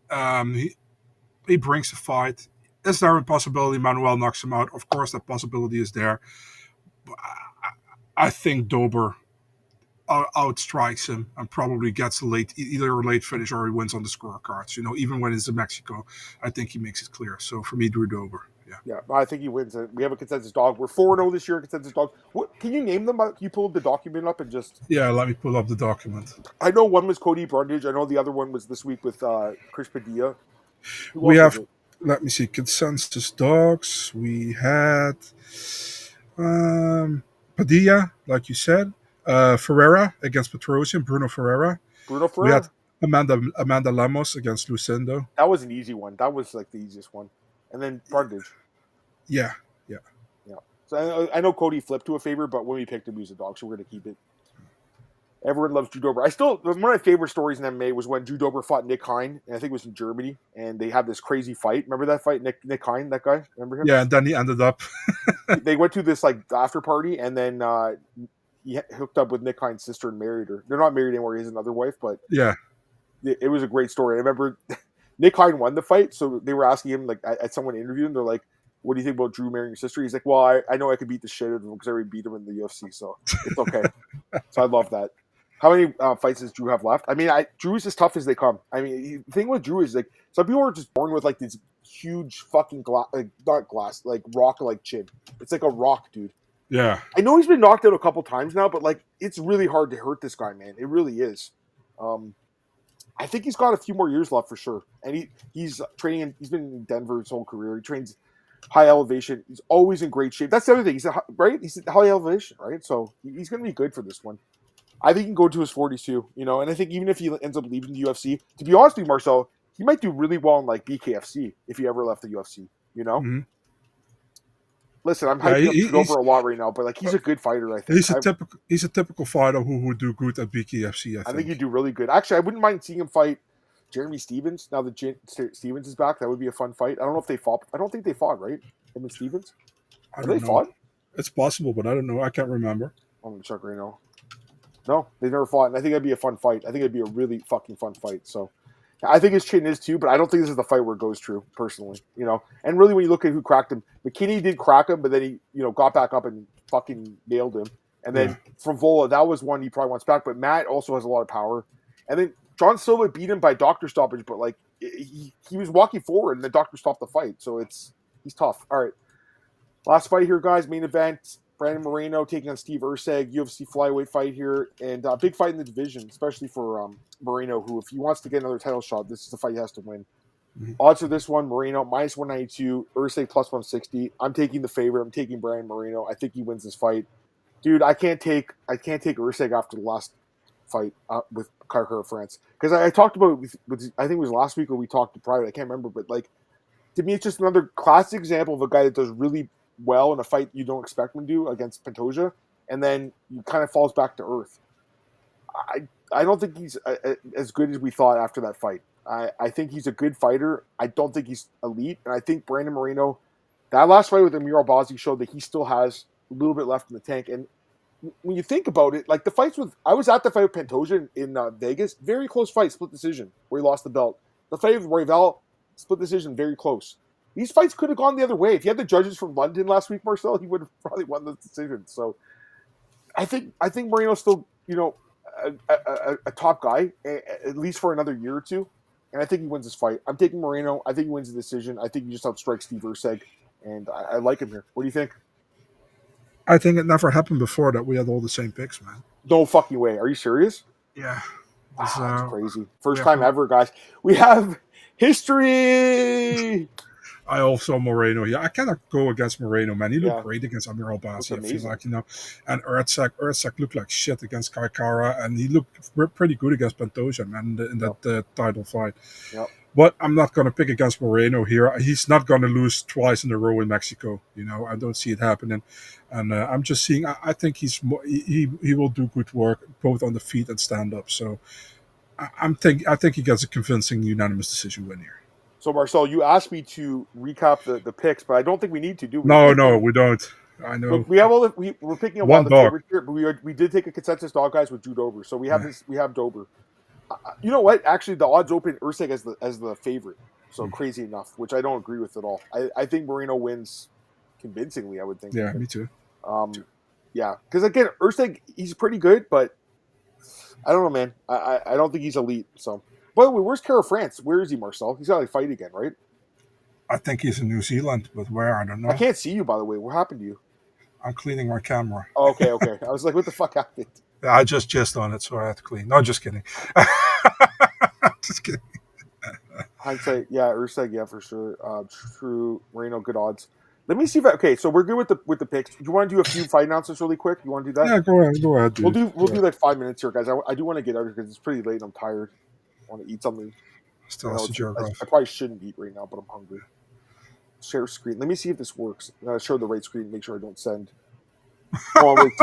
B: He brings the fight. Is there a possibility Manuel knocks him out? Of course, that possibility is there. But I think Dober outstrikes him and probably gets either a late finish or he wins on the scorecards. Even when it's in Mexico, I think he makes it clear. So for me, Drew Dober.
A: Yeah, I think he wins. We have a consensus dog. We're 4-0 this year, consensus dog. What, can you name them? Can you pull the document up and just...
B: Yeah, let me pull up the document.
A: I know one was Cody Brundage. I know the other one was this week with Chris Padilla.
B: We have... Let me see. Consensus dogs. We had Padilla, like you said. Ferreira against Petrosian. Bruno Ferreira. We had Amanda Lemos against Lucindo.
A: That was an easy one. That was like the easiest one. And then Brundage.
B: Yeah.
A: So I know Cody flipped to a favor, but when we picked him, he was a dog, so we're going to keep it. Everyone loves Drew Dober. One of my favorite stories in MMA was when Drew Dober fought Nick Hein, and I think it was in Germany, and they had this crazy fight. Remember that fight, Nick Hein, that guy? Remember him?
B: Yeah, and then he ended up...
A: They went to this after party, and then he hooked up with Nick Hein's sister and married her. They're not married anymore. He has another wife, but
B: yeah,
A: it was a great story. I remember Nick Hein won the fight, so they were asking him, at someone interviewed him, they're like, what do you think about Drew marrying your sister? He's like, well, I know I could beat the shit out of him because I already beat him in the UFC, so it's okay. So I love that. How many fights does Drew have left? I mean, Drew is as tough as they come. I mean, the thing with Drew is, some people are just born with, this huge fucking rock-like chin. It's like a rock, dude.
B: Yeah.
A: I know he's been knocked out a couple times now, but, it's really hard to hurt this guy, man. It really is. I think he's got a few more years left for sure. And he's training, he's been in Denver his whole career. He trains high elevation. He's always in great shape. That's the other thing. He's at high elevation, right? So he's going to be good for this one. I think he can go to his 40s too, and I think even if he ends up leaving the UFC, to be honest with you, Marcel, he might do really well in BKFC if he ever left the UFC, Mm-hmm. Listen, I'm hyping up over a lot right now, but he's a good fighter, I think.
B: He's a typical fighter who would do good at BKFC,
A: I think he'd do really good. Actually, I wouldn't mind seeing him fight Jeremy Stevens now that Stevens is back. That would be a fun fight. I don't know if they fought. I don't think they fought, right? Him and Stevens?
B: I don't know. Fought? It's possible, but I don't know. I can't remember.
A: I'm going to check right now. No, they never fought, and I think that'd be a fun fight. I think it'd be a really fucking fun fight. So, I think his chin is too, but I don't think this is the fight where it goes true, personally. And really, when you look at who cracked him, McKinney did crack him, but then he, got back up and fucking nailed him. And then from Vola, that was one he probably wants back. But Matt also has a lot of power. And then John Silva beat him by doctor stoppage, but he was walking forward, and the doctor stopped the fight. So he's tough. All right, last fight here, guys. Main event. Brandon Moreno taking on Steve Erceg, UFC flyweight fight here, and big fight in the division, especially for Moreno, who, if he wants to get another title shot, this is the fight he has to win. Mm-hmm. Odds for this one, Moreno, minus 192, Erceg plus 160. I'm taking the favorite. I'm taking Brandon Moreno. I think he wins this fight. Dude, I can't take Erceg after the last fight with Carrera France. Because I talked about it with, I think it was last week, or we talked to private, I can't remember, but to me, it's just another classic example of a guy that does really well in a fight you don't expect him to do against Pantoja, and then he kind of falls back to earth. I don't think he's as good as we thought after that fight. I think he's a good fighter. I don't think he's elite, and I think Brandon Moreno, that last fight with Amir Albazi showed that he still has a little bit left in the tank. And when you think about it, like the fights with, I was at the fight with Pantoja in Vegas, very close fight, split decision, where he lost the belt. The fight with Royval, split decision, very close. These fights could have gone the other way. If you had the judges from London last week, Marcel, he would have probably won the decision. So I think Moreno's still, a top guy, at least for another year or two. And I think he wins this fight. I'm taking Moreno. I think he wins the decision. I think he just outstrikes Steve Erceg. And I like him here. What do you think?
B: I think it never happened before that we had all the same picks, man.
A: No fucking way. Are you serious?
B: Yeah.
A: That's crazy. First time ever, guys. We have history.
B: I also Moreno. Yeah, I cannot go against Moreno, man. He looked great against Amir Albazi, I feel like, And Erceg looked like shit against Kaikara, and he looked pretty good against Pantoja, man, in that title fight.
A: Yep.
B: But I'm not going to pick against Moreno here. He's not going to lose twice in a row in Mexico. I don't see it happening. And I'm just seeing, I think he will do good work, both on the feet and stand-up. So I think he gets a convincing unanimous decision win here.
A: So, Marcel, you asked me to recap the picks, but I don't think we need to, do we?
B: No, we don't. I know.
A: Look, we have all we're picking a lot of the favorites here, but we did take a consensus dog, guys, with Drew Dober. So we have we have Dober. You know what? Actually, the odds open Erceg as the favorite. So crazy enough, which I don't agree with at all. I think Moreno wins convincingly, I would think.
B: Yeah, me too.
A: Yeah, because again, Erceg, he's pretty good, but I don't know, man. I don't think he's elite. So. By the way, where's Cara France? Where is he, Marcel? He's got to fight again, right?
B: I think he's in New Zealand, but where, I don't know.
A: I can't see you, by the way. What happened to you?
B: I'm cleaning my camera.
A: Oh, okay. I was like, what the fuck happened?
B: Yeah, I just jizzed on it, so I had to clean. No, just kidding. Just kidding.
A: Hindsight, yeah, Erceg, yeah, for sure. True, Moreno, good odds. Let me see if so we're good with the picks. Do you want to do a few fight announcements really quick? You want to do that?
B: Yeah, go ahead. Dude.
A: We'll do like 5 minutes here, guys. I do want to get out of here because it's pretty late and I'm tired. I want to eat something.
B: Still has to jerk off.
A: I probably shouldn't eat right now, but I'm hungry. Share screen. Let me see if this works. I'm gonna show the right screen. Make sure I don't send. Oh, wait,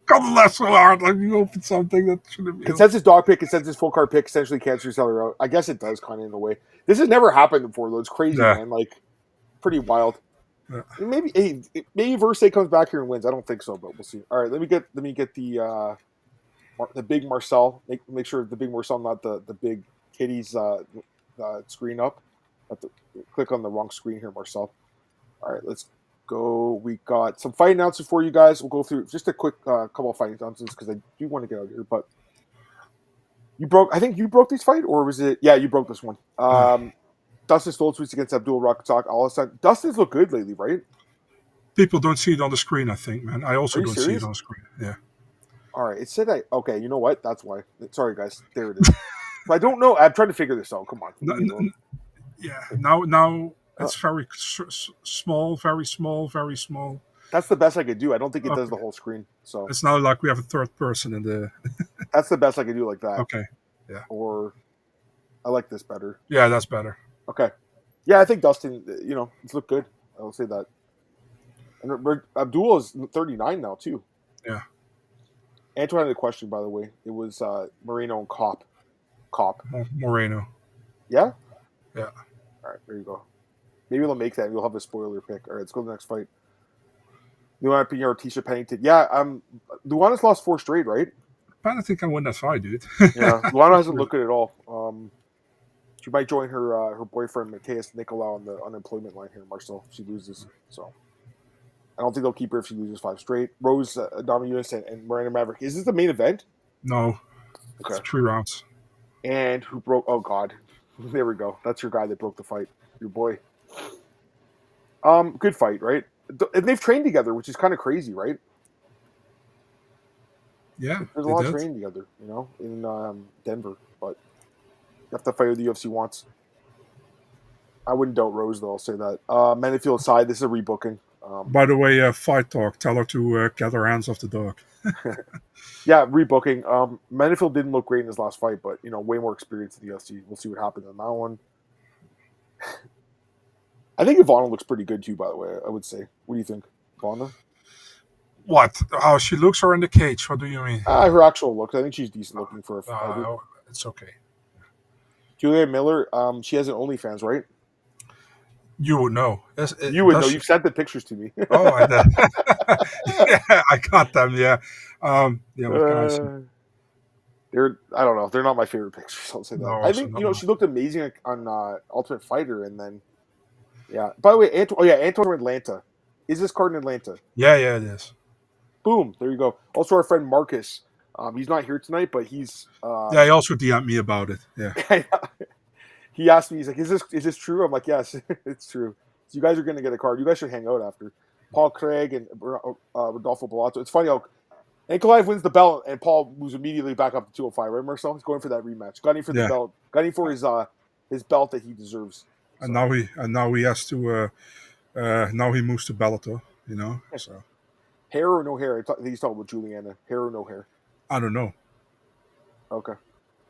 B: God, that's so hard. Like you open something that shouldn't be.
A: Consensus dog pick, consensus full card pick, essentially cancels each other out. I guess it does kind of in a way. This has never happened before, though. It's crazy, man. Like, pretty wild. Yeah. Maybe Verse comes back here and wins. I don't think so, but we'll see. All right, let me get the big Marcel. Make sure the big Marcel, not the big Kitty's screen up. Click on the wrong screen here, Marcel. All right, let's go. We got some fight announcements for you guys. We'll go through just a quick couple of fight announcements because I do want to get out of here. But I think you broke this fight, or was it? Yeah, you broke this one. Dustin Stoltzfus against Abdul Razak. Dustin's looked good lately, right?
B: People don't see it on the screen, I think, man. I also don't see it on the screen. Yeah.
A: All right, it said okay, you know what? That's why. Sorry, guys. There it is. I don't know. I'm trying to figure this out. Come on.
B: Yeah. Now it's very small, very small, very small.
A: That's the best I could do. I don't think it does the whole screen. So
B: it's not like we have a third person in the.
A: That's the best I could do like that.
B: Okay. Yeah.
A: Or I like this better.
B: Yeah, that's better.
A: Okay. Yeah, I think Dustin, it's looked good. I'll say that. And Abdul is 39 now, too.
B: Yeah.
A: Antoine had a question, by the way. It was Moreno and Cop.
B: Moreno.
A: Yeah?
B: Yeah.
A: All right, there you go. Maybe they'll make that and you'll have a spoiler pick. All right, let's go to the next fight. Luana Pena or Tisha Pennington. Yeah, Luana's lost 4 straight, right?
B: I think I won that fight, dude.
A: Yeah, Luana hasn't looked good at all. She might join her boyfriend, Mateus Nicolau, on the unemployment line here, Marcel, if she loses. So I don't think they'll keep her if she loses 5 straight. Rose Namajunas and Miranda Maverick. Is this the main event?
B: No.
A: Okay.
B: It's 3 rounds.
A: And who broke? Oh, God. There we go. That's your guy that broke the fight. Your boy. Good fight, right? And they've trained together, which is kind of crazy, right?
B: Yeah.
A: There's a lot of training together, in Denver. But you have to fight who the UFC wants. I wouldn't doubt Rose, though. I'll say that. Menifeld aside, this is a rebooking.
B: By the way, Fight Talk, tell her to get her hands off the dog.
A: Yeah, rebooking. Menifeld didn't look great in his last fight, but, way more experience in the UFC. We'll see what happens on that one. I think Ivana looks pretty good, too, by the way, I would say. What do you think, Ivana?
B: What? How she looks or in the cage? What do you mean?
A: Her actual looks. I think she's decent looking for a fighter.
B: It's okay.
A: Julia Miller, she has an OnlyFans, right?
B: You would know.
A: You would know. You've sent the pictures to me.
B: Oh, I did. Yeah, I got them. Yeah. What can I say?
A: I don't know. They're not my favorite pictures. I'll say that.
B: No,
A: I think she looked amazing on Ultimate Fighter, and then By the way, Antoine from Atlanta. Is this card in Atlanta?
B: Yeah, it is.
A: Boom. There you go. Also, our friend Marcus. He's not here tonight, but he's.
B: He also DM'd me about it. Yeah.
A: He asked me. He's like, "Is this true?" I'm like, "Yes, it's true." So you guys are going to get a card. You guys should hang out after. Paul Craig and Rodolfo Bellato. It's funny how Ankalaev wins the belt and Paul moves immediately back up to 205. Right, Marcel? He's going for that rematch. Gunning for the belt. Gunning for his belt that he deserves. So.
B: And now he has to. Now he moves to Bellator. So.
A: Hair or no hair? I think he's talking about Juliana. Hair or no hair?
B: I don't know.
A: Okay,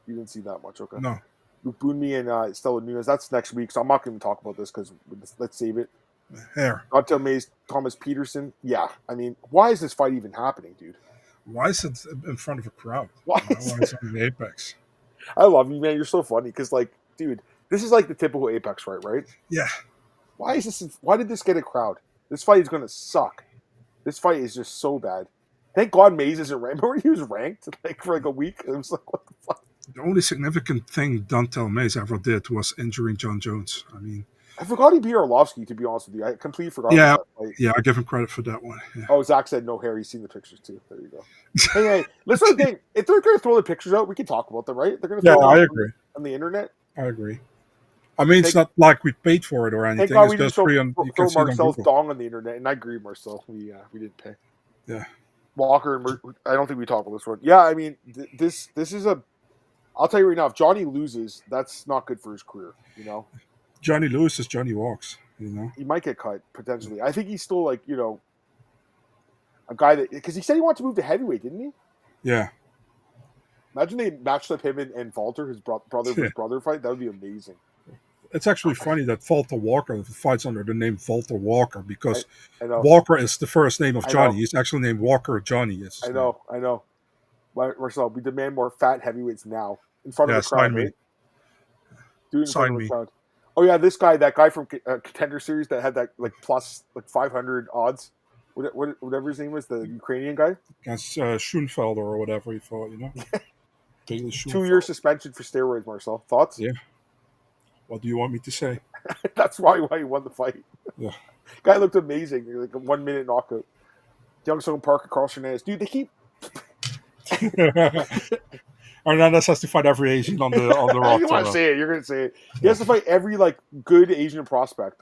A: you didn't see that much. Okay.
B: No.
A: Bunmi and Stella Nunes. That's next week, so I'm not going to talk about this because let's save it.
B: Hair.
A: Not Mays, Thomas Peterson. Yeah, I mean, why is this fight even happening, dude?
B: Why is it in front of a crowd?
A: Why
B: is it on the Apex?
A: I love you, man. You're so funny because, dude, this is like the typical Apex fight, right?
B: Yeah.
A: Why is this? Why did this get a crowd? This fight is going to suck. This fight is just so bad. Thank God Mays isn't ranked. Remember he was ranked for a week? It was like, what the fuck?
B: The only significant thing Dontel Mays ever did was injuring John Jones. I mean,
A: I forgot he beat Arlovsky, to be honest with you. I completely forgot
B: about that fight. Yeah, I give him credit for that one. Yeah.
A: Oh, Zach said no hair. He's seen the pictures too. There you go. Anyway, listen to the thing. If they're going to throw the pictures out, we can talk about them, right? They're going to throw
B: I agree.
A: On the internet.
B: I agree. I mean, it's not like we paid for it or anything.
A: Thank God we
B: just
A: didn't
B: free on.
A: Throw Marcel's dong on the internet, and I agree, Marcel. We didn't pay.
B: Yeah.
A: Walker and I don't think we talked about this one. Yeah, I mean, this is a. I'll tell you right now, if Johnny loses, that's not good for his career.
B: Johnny loses, Johnny walks.
A: He might get cut potentially. I think he's still a guy that because he said he wanted to move to heavyweight, didn't he?
B: Yeah.
A: Imagine they matched up him and Walter, his brother versus brother fight. That would be amazing.
B: It's actually funny that Walter Walker fights under the name Walter Walker because
A: I know.
B: Walker is the first name of Johnny. He's actually named Walker Johnny.
A: I know. Marcel, we demand more fat heavyweights now in front of the crowd. Right? Do it in front of the crowd. Oh yeah, that guy from Contender Series that had that plus 500 odds, whatever his name was, the Ukrainian guy.
B: Against Schoenfelder or whatever he fought, Daily
A: 2-year suspension for steroids, Marcel. Thoughts?
B: Yeah. What do you want me to say?
A: That's why he won the fight.
B: Yeah.
A: Guy looked amazing. Like a 1 minute knockout. Young Song Parker, Carl Chairez. Dude, they keep.
B: Hernandez has to fight every Asian on the roster.
A: You're gonna say it. You're gonna say it. He has to fight every good Asian prospect.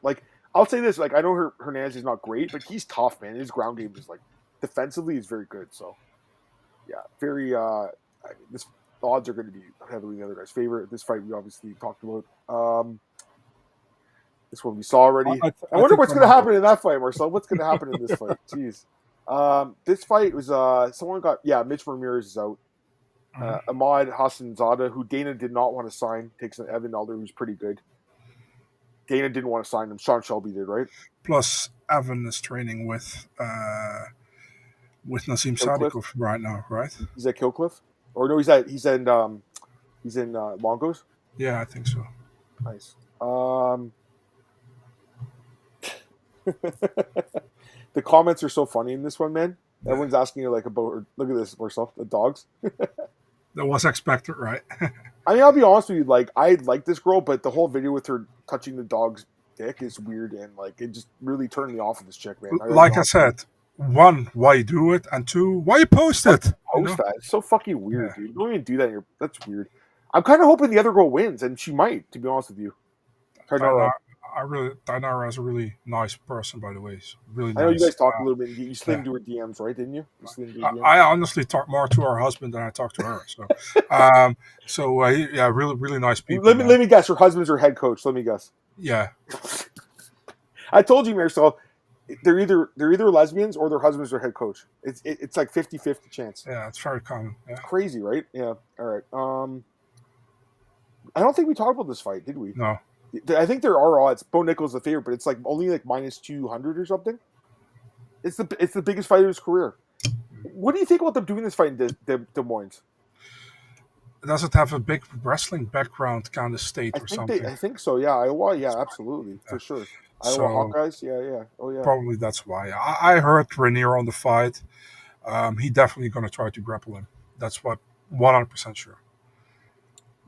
A: I'll say this. I know Hernandez is not great, but he's tough, man. His ground game is defensively is very good. So yeah, very. This odds are going to be heavily in the other guy's favor. This fight we obviously talked about. This one we saw already. I wonder what's going to happen in that fight, Marcel. What's going to happen in this fight? Jeez. This fight was someone got Mitch Ramirez is out. Ahmad Hassanzada, who Dana did not want to sign, takes an Evan Elder, who's pretty good. Dana didn't want to sign him. Sean Shelby did, right?
B: Plus, Evan is training with Nazim Sadikov right now, right?
A: He's at Killcliff, or no? He's in Mongo's.
B: Yeah, I think so.
A: Nice. The comments are so funny in this one, man. Everyone's asking you about. Look at this, Marcel. The dogs.
B: That was expected, right?
A: I mean, I'll be honest with you. I like this girl, but the whole video with her touching the dog's dick is weird, and it just really turned me off of this chick, man.
B: I said, one, why you do it, and two, why you post it?
A: That. It's so fucking weird, dude. Don't even do that. That's weird. I'm kind of hoping the other girl wins, and she might. To be honest with you,
B: Dinara is a really nice person, by the way. Really nice.
A: I know you guys talked a little bit. You slid into her DMs, right? Didn't you?
B: I honestly talk more to her husband than I talk to her. So, really, really nice people.
A: Let me guess. Her husband's her head coach. Let me guess.
B: Yeah.
A: I told you, Marcel. They're either lesbians or their husband's their head coach. It's like 50-50 chance.
B: Yeah, it's very common. Yeah.
A: Crazy, right? Yeah. All right. I don't think we talked about this fight, did we?
B: No.
A: I think there are odds. Bo Nickel's the favorite, but it's only minus 200 or something. It's the biggest fight of his career. What do you think about them doing this fight in Des Moines?
B: Does it have a big wrestling background kind of state or something?
A: I think so. Yeah, Iowa. Yeah, absolutely, for sure. Iowa
B: So
A: Hawkeyes. Yeah. Oh yeah.
B: probably that's why. I heard Rainier on the fight. He definitely going to try to grapple him. That's what 100% sure.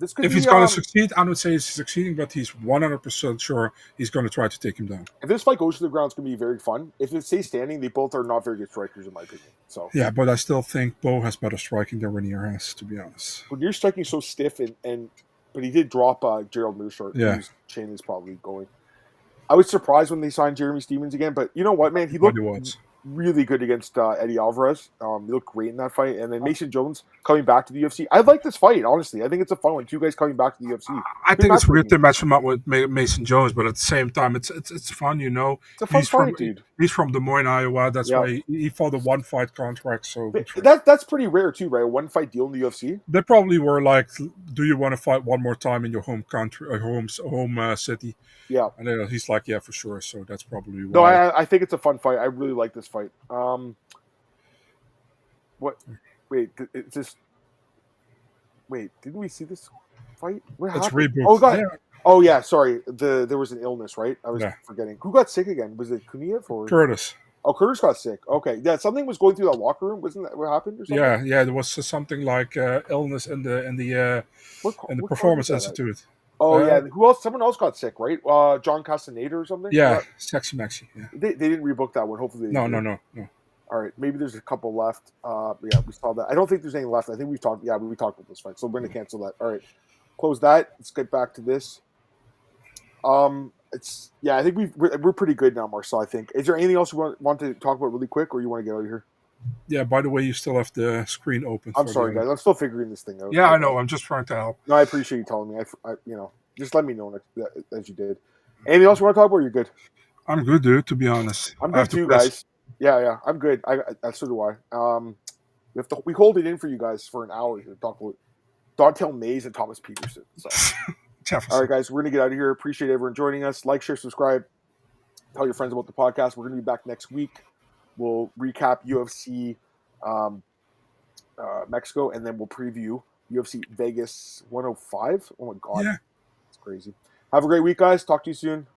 A: This could
B: If
A: be.
B: he's going to succeed, I would say he's succeeding, but he's 100% sure he's going to try to take him down.
A: If this fight goes to the ground, it's going to be very fun. If it stays standing, they both are not very good strikers, in my opinion. So
B: yeah, but I still think Bo has better striking than Rainier has, to be honest.
A: Rainier's striking so stiff, but he did drop Gerald Mearshart, whose chin is probably going. I was surprised when they signed Jeremy Stephens again, but you know what, man? He looked really good against Eddie Alvarez. He looked great in that fight. And then Mason Jones coming back to the UFC. I like this fight, honestly. I think it's a fun one. Two guys coming back to the UFC.
B: I think it's weird to match him up with Mason Jones, but at the same time, it's fun, you know.
A: It's a fun fight, dude.
B: He's from Des Moines, Iowa. That's why he fought a one-fight contract. So
A: that's pretty rare, too, right? A one-fight deal in the UFC.
B: They probably were like, do you want to fight one more time in your home country, or home city?
A: Yeah.
B: And then he's like, yeah, for sure. So that's probably why.
A: No, I think it's a fun fight. I really like this fight. What? Wait, it's just. Wait, didn't we see this fight? What happened?
B: It's rebooked.
A: Oh, God. Yeah. Oh, yeah, sorry. There was an illness, right? I was forgetting. Who got sick again? Was it Kuniev or
B: Curtis?
A: Oh, Curtis got sick. Okay. Yeah, something was going through that locker room. Wasn't that what happened or something?
B: Yeah. There was something like illness in the Performance Institute.
A: Oh yeah, who else? Someone else got sick, right? John Castaneda or something.
B: Yeah, Sexy Maxi. Yeah.
A: They didn't rebook that one. Hopefully,
B: No.
A: All right, maybe there's a couple left. Yeah, we saw that. I don't think there's any left. I think we talked. Yeah, we talked about this fight, so we're gonna cancel that. All right, close that. Let's get back to this. I think we're pretty good now, Marcel. I think. Is there anything else you want to talk about really quick, or you want to get out of here?
B: Yeah, by the way, you still have the screen open.
A: I'm sorry, guys. I'm still figuring this thing out.
B: Yeah, I know. I'm just trying to help.
A: No, I appreciate you telling me. I just let me know as you did. Anything else you want to talk about, or you're good?
B: I'm good, dude, to be honest.
A: I'm good too, guys. Yeah, I'm good. So do I. We hold it in for you guys for an hour to talk about Dontel Mays and Thomas Peterson. So. All right, guys, we're going to get out of here. Appreciate everyone joining us. Like, share, subscribe. Tell your friends about the podcast. We're going to be back next week. We'll recap UFC Mexico, and then we'll preview UFC Vegas 105. Oh, my God.
B: Yeah.
A: It's crazy. Have a great week, guys. Talk to you soon.